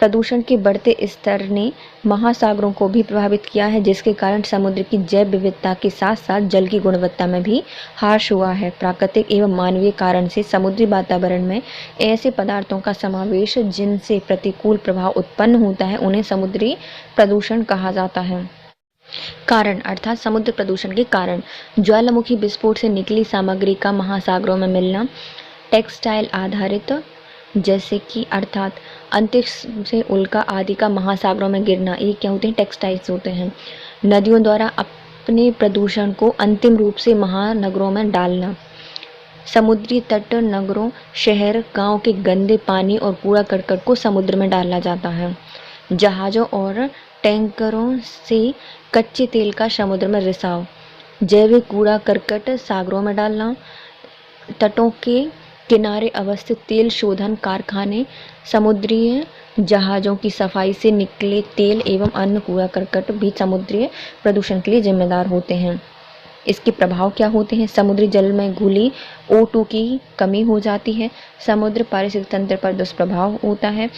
S1: प्रदूषण के बढ़ते स्तर ने महासागरों को भी प्रभावित किया है, जिसके कारण समुद्र की जैव विविधता के साथ साथ जल की गुणवत्ता में भी ह्रास हुआ है। प्राकृतिक एवं मानवीय कारण से समुद्री वातावरण में ऐसे पदार्थों का समावेश जिनसे प्रतिकूल प्रभाव उत्पन्न होता है, उन्हें समुद्री प्रदूषण कहा जाता है। कारण अर्थात समुद्र प्रदूषण के कारण ज्वालामुखी विस्फोट से निकली सामग्री का महासागरों में मिलना, टेक्सटाइल आधारित जैसे कि अर्थात अंतरिक्ष से उल्का आदि का महासागरों में गिरना, ये क्या होते हैं? टेक्सटाइल्स होते हैं। नदियों द्वारा अपने प्रदूषण को अंतिम रूप से महानगरों में डालना, समुद्री तट, नगरों, शहर, गांव के गंदे पानी और कूड़ा करकट को समुद्र में डाला जाता है। जहाज़ों और टैंकरों से कच्चे तेल का समुद्र में रिसाव, जैविक कूड़ा करकट सागरों में डालना, तटों के किनारे अवस्थित तेल शोधन कारखाने समुद्री जहाज़ों की सफाई से निकले तेल एवं अन्य कूड़ा करकट भी समुद्री प्रदूषण के लिए जिम्मेदार होते हैं। इसके प्रभाव क्या होते हैं? समुद्री जल में घुली O2 की कमी हो जाती है। समुद्र पारिस्थितिक तंत्र पर दुष्प्रभाव होता है।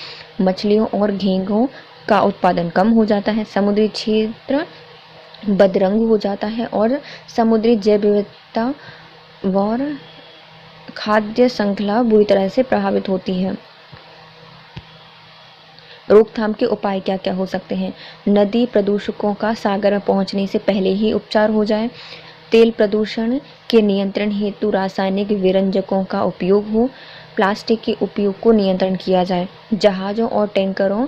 S1: मछलियों और घोंघों का उत्पादन कम हो जाता है। समुद्री क्षेत्र बदरंग हो जाता है और समुद्री जैव विविधता और खाद्य श्रृंखला बुरी तरह से प्रभावित होती है। रोकथाम के उपाय क्या क्या हो सकते हैं? नदी प्रदूषकों का सागर में पहुंचने से पहले ही उपचार हो जाए। तेल प्रदूषण के नियंत्रण हेतु रासायनिक विरंजकों का उपयोग हो। प्लास्टिक के उपयोग को नियंत्रण किया जाए। जहाज़ों और टैंकरों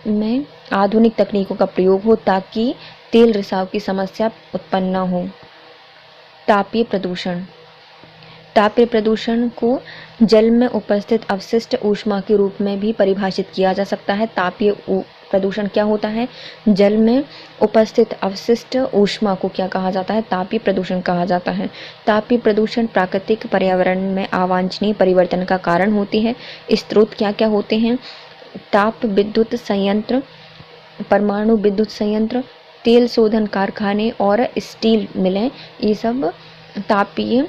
S1: में आधुनिक तकनीकों का प्रयोग हो ताकि तेल रिसाव की समस्या उत्पन्न न हो। तापीय प्रदूषण। तापीय प्रदूषण को जल में उपस्थित अवशिष्ट ऊष्मा के रूप में भी परिभाषित किया जा सकता है। तापीय प्रदूषण क्या होता है? जल में उपस्थित अवशिष्ट ऊष्मा को क्या कहा जाता है? तापीय प्रदूषण कहा जाता है। तापीय प्रदूषण प्राकृतिक पर्यावरण में अवांछनीय परिवर्तन का कारण होती है। स्रोत क्या क्या होते हैं? ताप विद्युत संयंत्र, परमाणु विद्युत संयंत्र, तेल शोधन कारखाने और स्टील मिलें, ये सब तापीय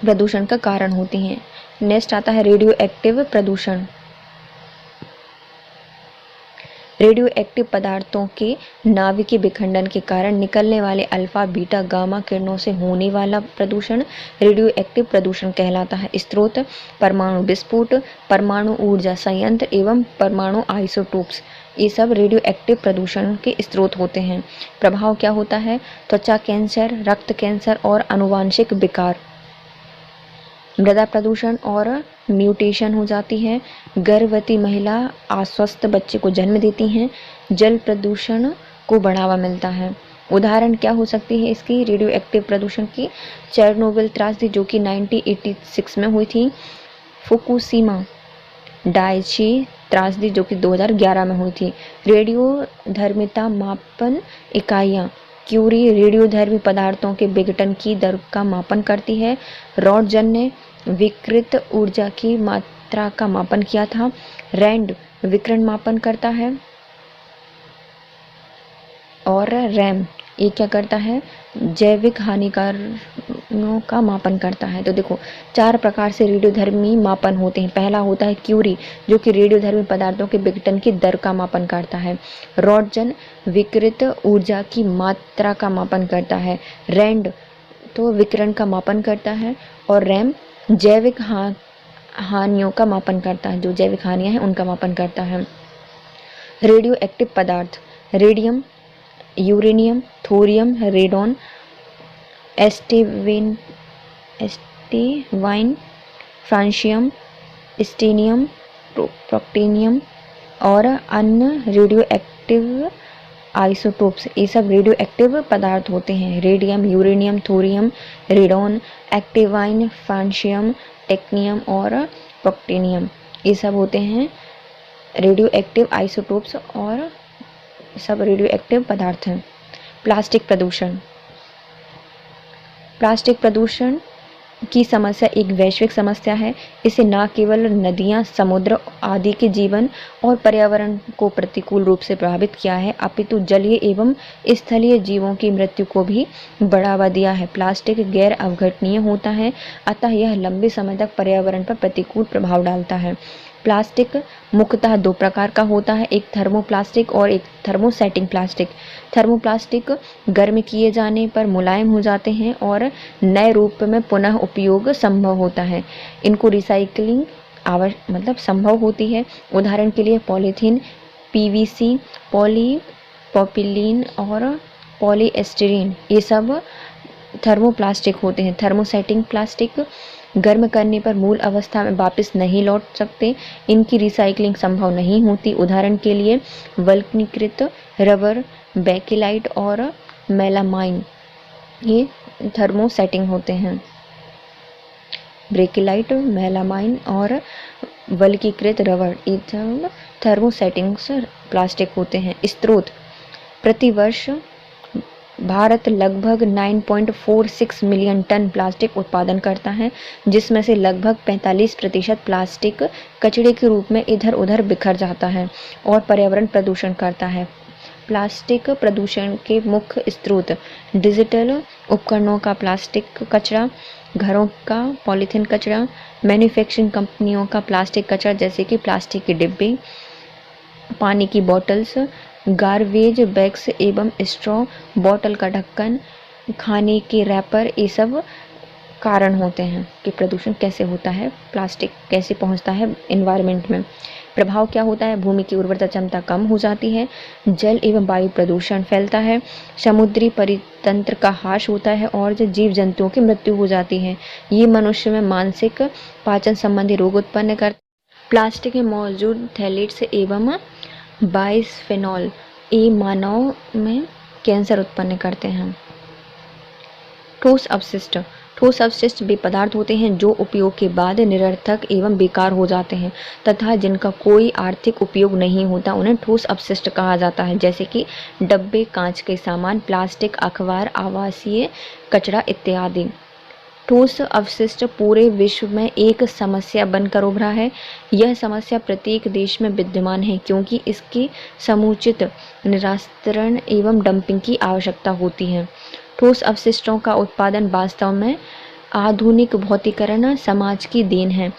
S1: प्रदूषण का कारण होते हैं। नेक्स्ट आता है रेडियो एक्टिव प्रदूषण। रेडियो एक्टिव पदार्थों के नाभिकीय विखंडन के कारण निकलने वाले अल्फा बीटा गामा किरणों से होने वाला प्रदूषण रेडियो एक्टिव प्रदूषण कहलाता है। स्रोत परमाणु विस्फोट, परमाणु ऊर्जा संयंत्र एवं परमाणु आइसोटोप्स, ये सब रेडियो एक्टिव प्रदूषण के स्रोत होते हैं। प्रभाव क्या होता है? त्वचा कैंसर, रक्त कैंसर और आनुवांशिक विकार। मृदा प्रदूषण और म्यूटेशन हो जाती है। गर्भवती महिला अस्वस्थ बच्चे को जन्म देती हैं। जल प्रदूषण को बढ़ावा मिलता है। उदाहरण क्या हो सकती है इसकी रेडियो एक्टिव प्रदूषण की? चेरनोबिल त्रासदी जो कि 1986 में हुई थी। फुकुशिमा डाइची त्रासदी जो कि 2011 में हुई थी। रेडियोधर्मिता मापन इकाइयाँ। क्यूरी रेडियोधर्मी पदार्थों के विघटन की दर का मापन करती है। रॉटजन ने विकृत ऊर्जा की मात्रा का मापन किया था। रैंड विकिरण मापन करता है और रैम ये क्या करता है? जैविक हानिकारों का मापन करता है। तो देखो 4 प्रकार से रेडियोधर्मी मापन होते हैं। पहला होता है क्यूरी जो कि रेडियोधर्मी पदार्थों के विघटन की दर का मापन करता है। रॉटजन विकृत ऊर्जा की मात्रा का मापन करता है। रैंड तो विकिरण का मापन करता है और रैम जैविक हानियों का मापन करता है। जो जैविक हानियाँ हैं उनका मापन करता है। रेडियो एक्टिव पदार्थ रेडियम, यूरेनियम, थोरियम, रेडोन, एस्टेवाइन, फ्रांशियम, स्टेनियम, प्रोक्टेनियम और अन्य रेडियो एक्टिव आइसोटोप्स, ये सब रेडियो एक्टिव पदार्थ होते हैं। रेडियम, यूरेनियम, थोरियम, रेडोन, एक्टिवाइन, फ्रांशियम, टेक्नियम और प्रोक्टेनियम, ये सब होते हैं रेडियो एक्टिव आइसोटोप्स और सब रेडियो एक्टिव पदार्थ हैं। प्लास्टिक प्रदूषण। प्लास्टिक प्रदूषण की समस्या एक वैश्विक समस्या है। इसे न केवल नदियां, समुद्र आदि के जीवन और पर्यावरण को प्रतिकूल रूप से प्रभावित किया है, अपितु जलीय एवं स्थलीय जीवों की मृत्यु को भी बढ़ावा दिया है। प्लास्टिक गैर अपघटनीय होता है, अतः यह लंबे समय तक पर्यावरण पर प्रतिकूल प्रभाव डालता है। प्लास्टिक मुख्यतः 2 प्रकार का होता है, एक थर्मोप्लास्टिक और एक थर्मोसेटिंग प्लास्टिक। थर्मोप्लास्टिक गर्म किए जाने पर मुलायम हो जाते हैं और नए रूप में पुनः उपयोग संभव होता है। इनको रिसाइकलिंग संभव होती है। उदाहरण के लिए पॉलीथीन, पीवीसी, पॉलीप्रोपिलीन और पॉलीएस्टीरीन, ये सब थर्मोप्लास्टिक होते हैं। थर्मोसेटिंग प्लास्टिक गर्म करने पर मूल अवस्था में वापस नहीं लौट सकते, इनकी रिसाइकलिंग संभव नहीं होती। उदाहरण के लिए वल्कनीकृत रबर, बेकेलाइट और मेलामाइन, ये थर्मोसेटिंग होते हैं। बेकेलाइट, मेलामाइन और वल्कीकृत रबर, ये थर्मोसेटिंग प्लास्टिक होते हैं। स्रोत प्रतिवर्ष भारत लगभग 9.46 मिलियन टन प्लास्टिक उत्पादन करता है, जिसमें से लगभग 45% प्लास्टिक कचरे के रूप में इधर उधर बिखर जाता है और पर्यावरण प्रदूषण करता है। प्लास्टिक प्रदूषण के मुख्य स्रोत डिजिटल उपकरणों का प्लास्टिक कचरा, घरों का पॉलीथीन कचरा, मैन्युफैक्चरिंग कंपनियों का प्लास्टिक कचरा जैसे कि प्लास्टिक के डिब्बे, पानी की बॉटल्स, गार्बेज बैग्स एवं स्ट्रॉ, बॉटल का ढक्कन, खाने के रैपर, ये सब कारण होते हैं कि प्रदूषण कैसे होता है, प्लास्टिक कैसे पहुंचता है एनवायरनमेंट में। प्रभाव क्या होता है? भूमि की उर्वरता क्षमता कम हो जाती है, जल एवं वायु प्रदूषण फैलता है, समुद्री परितंत्र का ह्रास होता है और जो जीव जंतुओं की मृत्यु हो जाती है। ये मनुष्य में मानसिक पाचन संबंधी रोग उत्पन्न कर। प्लास्टिक में मौजूद थैलेट्स एवं बाइस्फेनॉल ये मानव में कैंसर उत्पन्न करते हैं। ठोस अपशिष्ट। ठोस अपशिष्ट वे पदार्थ होते हैं जो उपयोग के बाद निरर्थक एवं बेकार हो जाते हैं तथा जिनका कोई आर्थिक उपयोग नहीं होता, उन्हें ठोस अपशिष्ट कहा जाता है, जैसे कि डब्बे, कांच के सामान, प्लास्टिक, अखबार, आवासीय कचरा इत्यादि। ठोस अपशिष्ट पूरे विश्व में एक समस्या बनकर उभरा है। यह समस्या प्रत्येक देश में विद्यमान है क्योंकि इसकी समुचित निरास्तरण एवं डंपिंग की आवश्यकता होती है। ठोस अपशिष्टों का उत्पादन वास्तव में आधुनिक भौतिकीकरण समाज की देन है।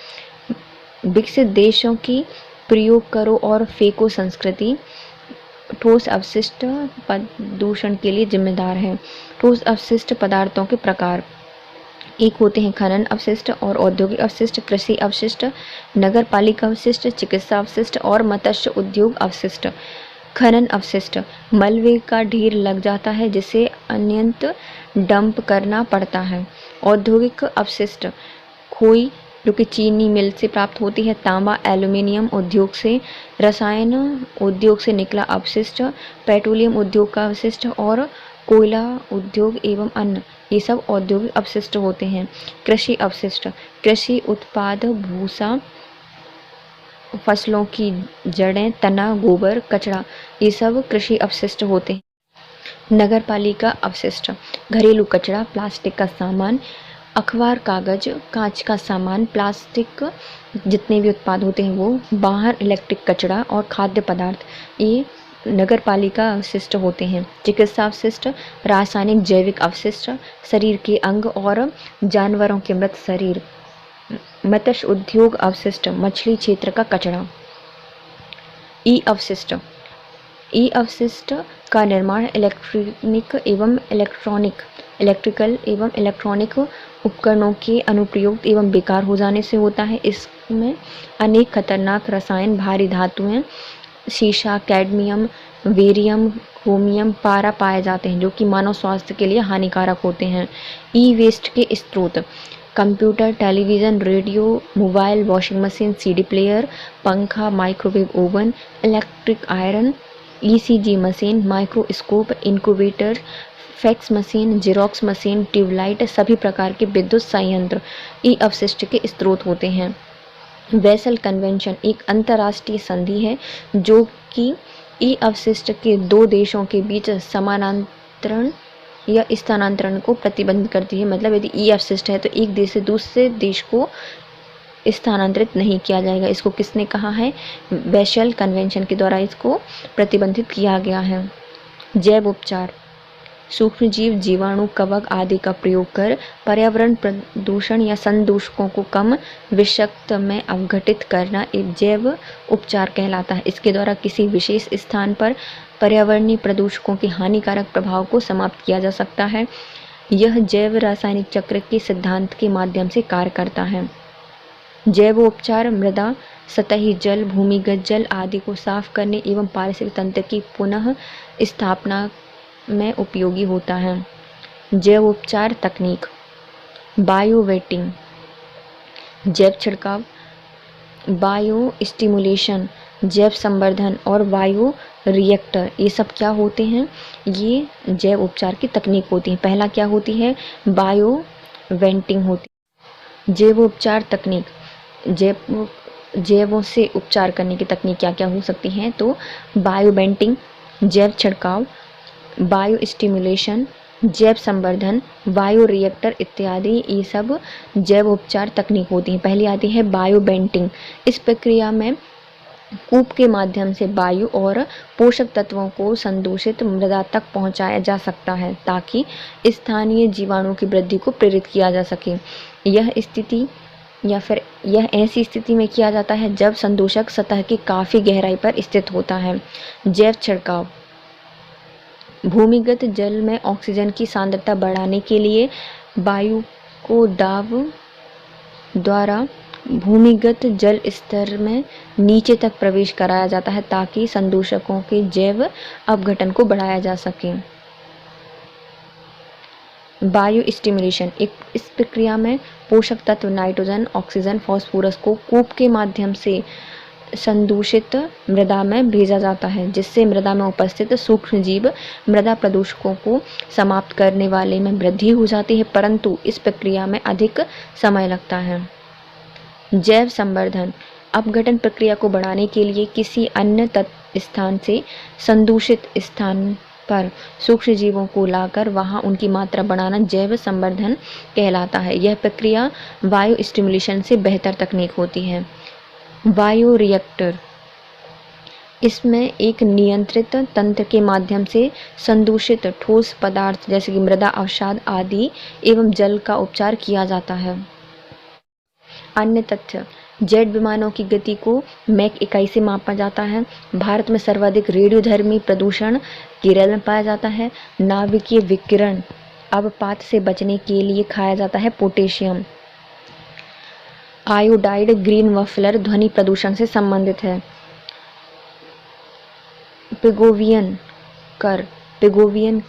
S1: विकसित देशों की प्रयोग करो और फेंको संस्कृति ठोस अपशिष्ट प्रदूषण के लिए जिम्मेदार है। ठोस अपशिष्ट पदार्थों के प्रकार एक होते हैं खनन अवशिष्ट और औद्योगिक अवशिष्ट, कृषि अवशिष्ट, नगर पालिका अवशिष्ट, चिकित्सा अवशिष्ट और मत्स्य उद्योग अवशिष्ट। खनन अवशिष्ट मलबे का ढेर लग जाता है जिसे अनंत डंप करना पड़ता है। औद्योगिक अपशिष्ट खोई जो कि चीनी मिल से प्राप्त होती है, तांबा, एल्युमिनियम उद्योग से, रसायन उद्योग से निकला अपशिष्ट, पेट्रोलियम उद्योग का अवशिष्ट और कोयला उद्योग एवं अन्य, ये सब औद्योगिक अपशिष्ट होते हैं। कृषि अपशिष्ट कृषि उत्पाद, भूसा, फसलों की जड़ें, तना, गोबर, कचरा, ये सब कृषि अपशिष्ट होते हैं। नगर पालिका अपशिष्ट घरेलू कचरा, प्लास्टिक का सामान, अखबार, कागज, कांच का सामान, प्लास्टिक जितने भी उत्पाद होते हैं वो, बाहर इलेक्ट्रिक कचरा और खाद्य पदार्थ, ये नगर पालिका अवशिष्ट होते हैं। चिकित्सा अवशिष्ट रासायनिक जैविक अवशिष्ट, शरीर के अंग और जानवरों के मृत शरीर। मत्स्य उद्योग अवशिष्ट मछली क्षेत्र का कचरा। ई अवशिष्ट ई अवशिष्ट का निर्माण इलेक्ट्रिकल एवं इलेक्ट्रॉनिक उपकरणों के अनुप्रयोग एवं बेकार हो जाने से होता है। इसमें अनेक खतरनाक रसायन, भारी धातुएं, शीशा, कैडमियम, बेरियम, क्रोमियम, पारा पाए जाते हैं जो कि मानव स्वास्थ्य के लिए हानिकारक होते हैं। ई वेस्ट के स्रोत computer, television, radio, mobile, washing machine, CD player, पंखा, microwave oven, electric iron, ECG machine, microscope, incubator, fax machine, Xerox machine, tubelight, सभी प्रकार के विद्युत संयंत्र ई अपशिष्ट के स्रोत होते हैं। वेसल कन्वेंशन एक अंतर्राष्ट्रीय संधि है जो कि ई अपशिष्ट के दो देशों के बीच समानांतरण या स्थानांतरण को प्रतिबंध करती है। मतलब यदि ई अपशिष्ट है तो एक देश से दूसरे देश को स्थानांतरित नहीं किया जाएगा। इसको किसने कहा है? वेसल कन्वेंशन के द्वारा इसको प्रतिबंधित किया गया है। जैव उपचार सूक्ष्मजीव, जीवाणु, कवक आदि का प्रयोग कर पर्यावरण प्रदूषण या संदूषकों को कम विषाक्त में अवघटित करना एक जैव उपचार कहलाता है। इसके द्वारा किसी विशेष स्थान पर पर्यावरणीय प्रदूषकों के हानिकारक प्रभाव को समाप्त किया जा सकता है। यह जैव रासायनिक चक्र के सिद्धांत के माध्यम से कार्य करता है। जैव उपचार मृदा, सतही जल, भूमिगत जल आदि को साफ करने एवं पारिस्थितिक तंत्र की पुनः स्थापना में उपयोगी होता है। जैव उपचार तकनीक बायो वेटिंग, जैव छिड़काव, बायो स्टिमुलेशन, जैव संवर्धन और बायो रिएक्टर, ये सब क्या होते हैं? ये जैव उपचार की तकनीक होती है। पहला क्या होती है? बायो वेंटिंग होती है। जैव उपचार तकनीक जैवों से उपचार करने की तकनीक क्या क्या हो सकती हैं? तो बायो वेंटिंग, जैव छिड़काव, बायो स्टिमुलेशन, जैव संवर्धन, बायो रिएक्टर इत्यादि, ये सब जैव उपचार तकनीक होती हैं। पहली आती है बायो बेंटिंग। इस प्रक्रिया में कूप के माध्यम से वायु और पोषक तत्वों को संदूषित मृदा तक पहुंचाया जा सकता है ताकि स्थानीय जीवाणु की वृद्धि को प्रेरित किया जा सके। यह ऐसी स्थिति में किया जाता है जब संदूषक सतह की काफ़ी गहराई पर स्थित होता है। जैव छिड़काव। भूमिगत जल में ऑक्सीजन की सांद्रता बढ़ाने के लिए वायु को दाब द्वारा भूमिगत जल स्तर में नीचे तक प्रवेश कराया जाता है ताकि संदूषकों के जैव अपघटन को बढ़ाया जा सके। Bio stimulation. इस प्रक्रिया में पोषक तत्व नाइट्रोजन, ऑक्सीजन, फास्फोरस को कूप के माध्यम से संदूषित मृदा में भेजा जाता है जिससे मृदा में उपस्थित सूक्ष्म जीव मृदा प्रदूषकों को समाप्त करने वाले में वृद्धि हो जाती है, परंतु इस प्रक्रिया में अधिक समय लगता है। जैव संवर्धन। अपघटन प्रक्रिया को बढ़ाने के लिए किसी अन्य स्थान से संदूषित स्थान पर सूक्ष्म जीवों को लाकर वहां उनकी मात्रा बढ़ाना जैव संवर्धन कहलाता है। यह प्रक्रिया बायो स्टिमुलेशन से बेहतर तकनीक होती है। Bio reactor. इसमें एक नियंत्रित तंत्र के माध्यम से संदूषित ठोस पदार्थ जैसे कि मृदा अवसाद आदि एवं जल का उपचार किया जाता है। अन्य तथ्य। जेट विमानों की गति को मैक इकाई से मापा जाता है। भारत में सर्वाधिक रेडियोधर्मी प्रदूषण केरल में पाया जाता है। नाभिकीय विकिरण अवपात से बचने के लिए खाया जाता है पोटेशियम। आयोडाइड ग्रीन मफलर ध्वनि प्रदूषण से संबंधित है। पिगोवियन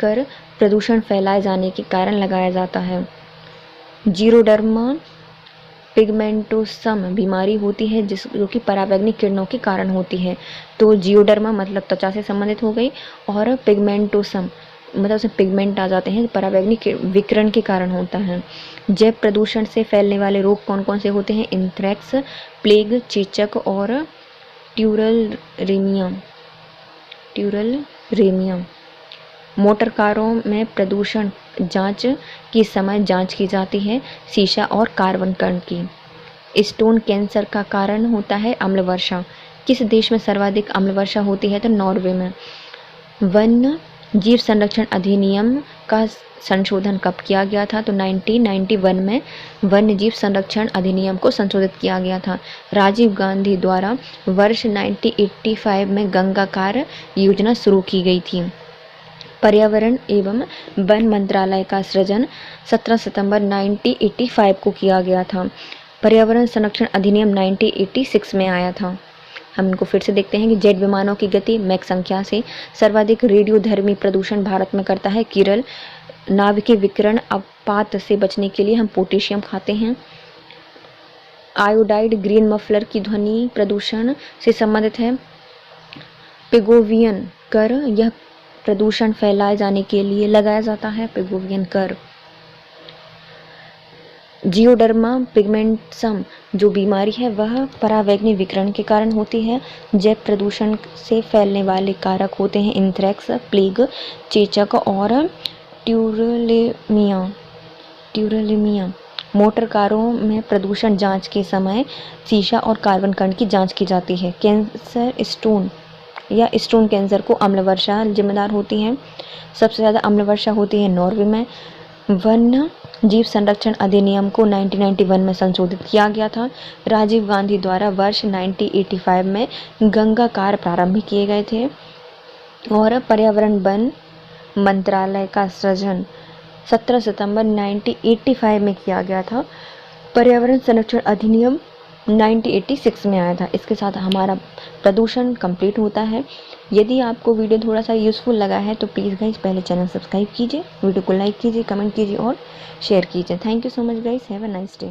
S1: कर प्रदूषण फैलाए जाने के कारण लगाया जाता है। जीरोडर्मा पिगमेंटोसम बीमारी होती है जो कि पराबैंगनी किरणों के कारण होती है। तो जियोडर्मा मतलब त्वचा से संबंधित हो गई और पिगमेंटोसम मतलब उसमें पिगमेंट आ जाते हैं, पराबैंगनी विकिरण के कारण होता है। जैव प्रदूषण से फैलने वाले रोग कौन कौन से होते हैं? एंथ्रेक्स, प्लेग, चेचक और ट्यूरलरेमिया। मोटर कारों में प्रदूषण जांच की समय जांच की जाती है शीशा और कार्बन कण की। स्टोन कैंसर का कारण होता है अम्ल वर्षा। किस देश में सर्वाधिक अम्ल वर्षा होती है? तो नॉर्वे में। वन्य जीव संरक्षण अधिनियम का संशोधन कब किया गया था? तो 1991 में वन्य जीव संरक्षण अधिनियम को संशोधित किया गया था। राजीव गांधी द्वारा वर्ष 1985 में गंगा कार्य योजना शुरू की गई थी। पर्यावरण एवं वन मंत्रालय का सृजन 17 सितंबर 1985 को किया गया था। पर्यावरण संरक्षण अधिनियम 1986 में आया था। हम इनको फिर से देखते हैं कि जेट विमानों की गति मैक संख्या से सर्वाधिक रेडियोधर्मी प्रदूषण भारत में करता है केरल। नाभिकीय विकिरण अपपात से बचने के लिए हम पोटेशियम खाते हैं। आयोडाइड ग्रीन मफलर की ध्वनि प्रदूषण से संबंधित है। पिगोवियन कर यह प्रदूषण फैलाए जाने के लिए लगाया जाता है पिगोवियन कर। जियोडर्मा पिगमेंटसम जो बीमारी है वह पराबैंगनी विकिरण के कारण होती है। जैव प्रदूषण से फैलने वाले कारक होते हैं एंथ्रेक्स, प्लेग, चेचक और ट्यूरलेमिया। मोटर कारों में प्रदूषण जांच के समय शीशा और कार्बन कण की जांच की जाती है। स्टोन कैंसर को अम्ल वर्षा जिम्मेदार होती है। सबसे ज़्यादा अम्ल वर्षा होती है नॉर्वे में। वन्य जीव संरक्षण अधिनियम को 1991 में संशोधित किया गया था। राजीव गांधी द्वारा वर्ष 1985 में गंगा कार्य प्रारंभ किए गए थे और पर्यावरण वन मंत्रालय का सृजन 17 सितंबर 1985 में किया गया था। पर्यावरण संरक्षण अधिनियम 1986 में आया था। इसके साथ हमारा प्रदूषण कंप्लीट होता है। यदि आपको वीडियो थोड़ा सा यूज़फुल लगा है तो प्लीज़ गाइस पहले चैनल सब्सक्राइब कीजिए, वीडियो को लाइक कीजिए, कमेंट कीजिए और शेयर कीजिए। Thank you so much guys, have a nice day.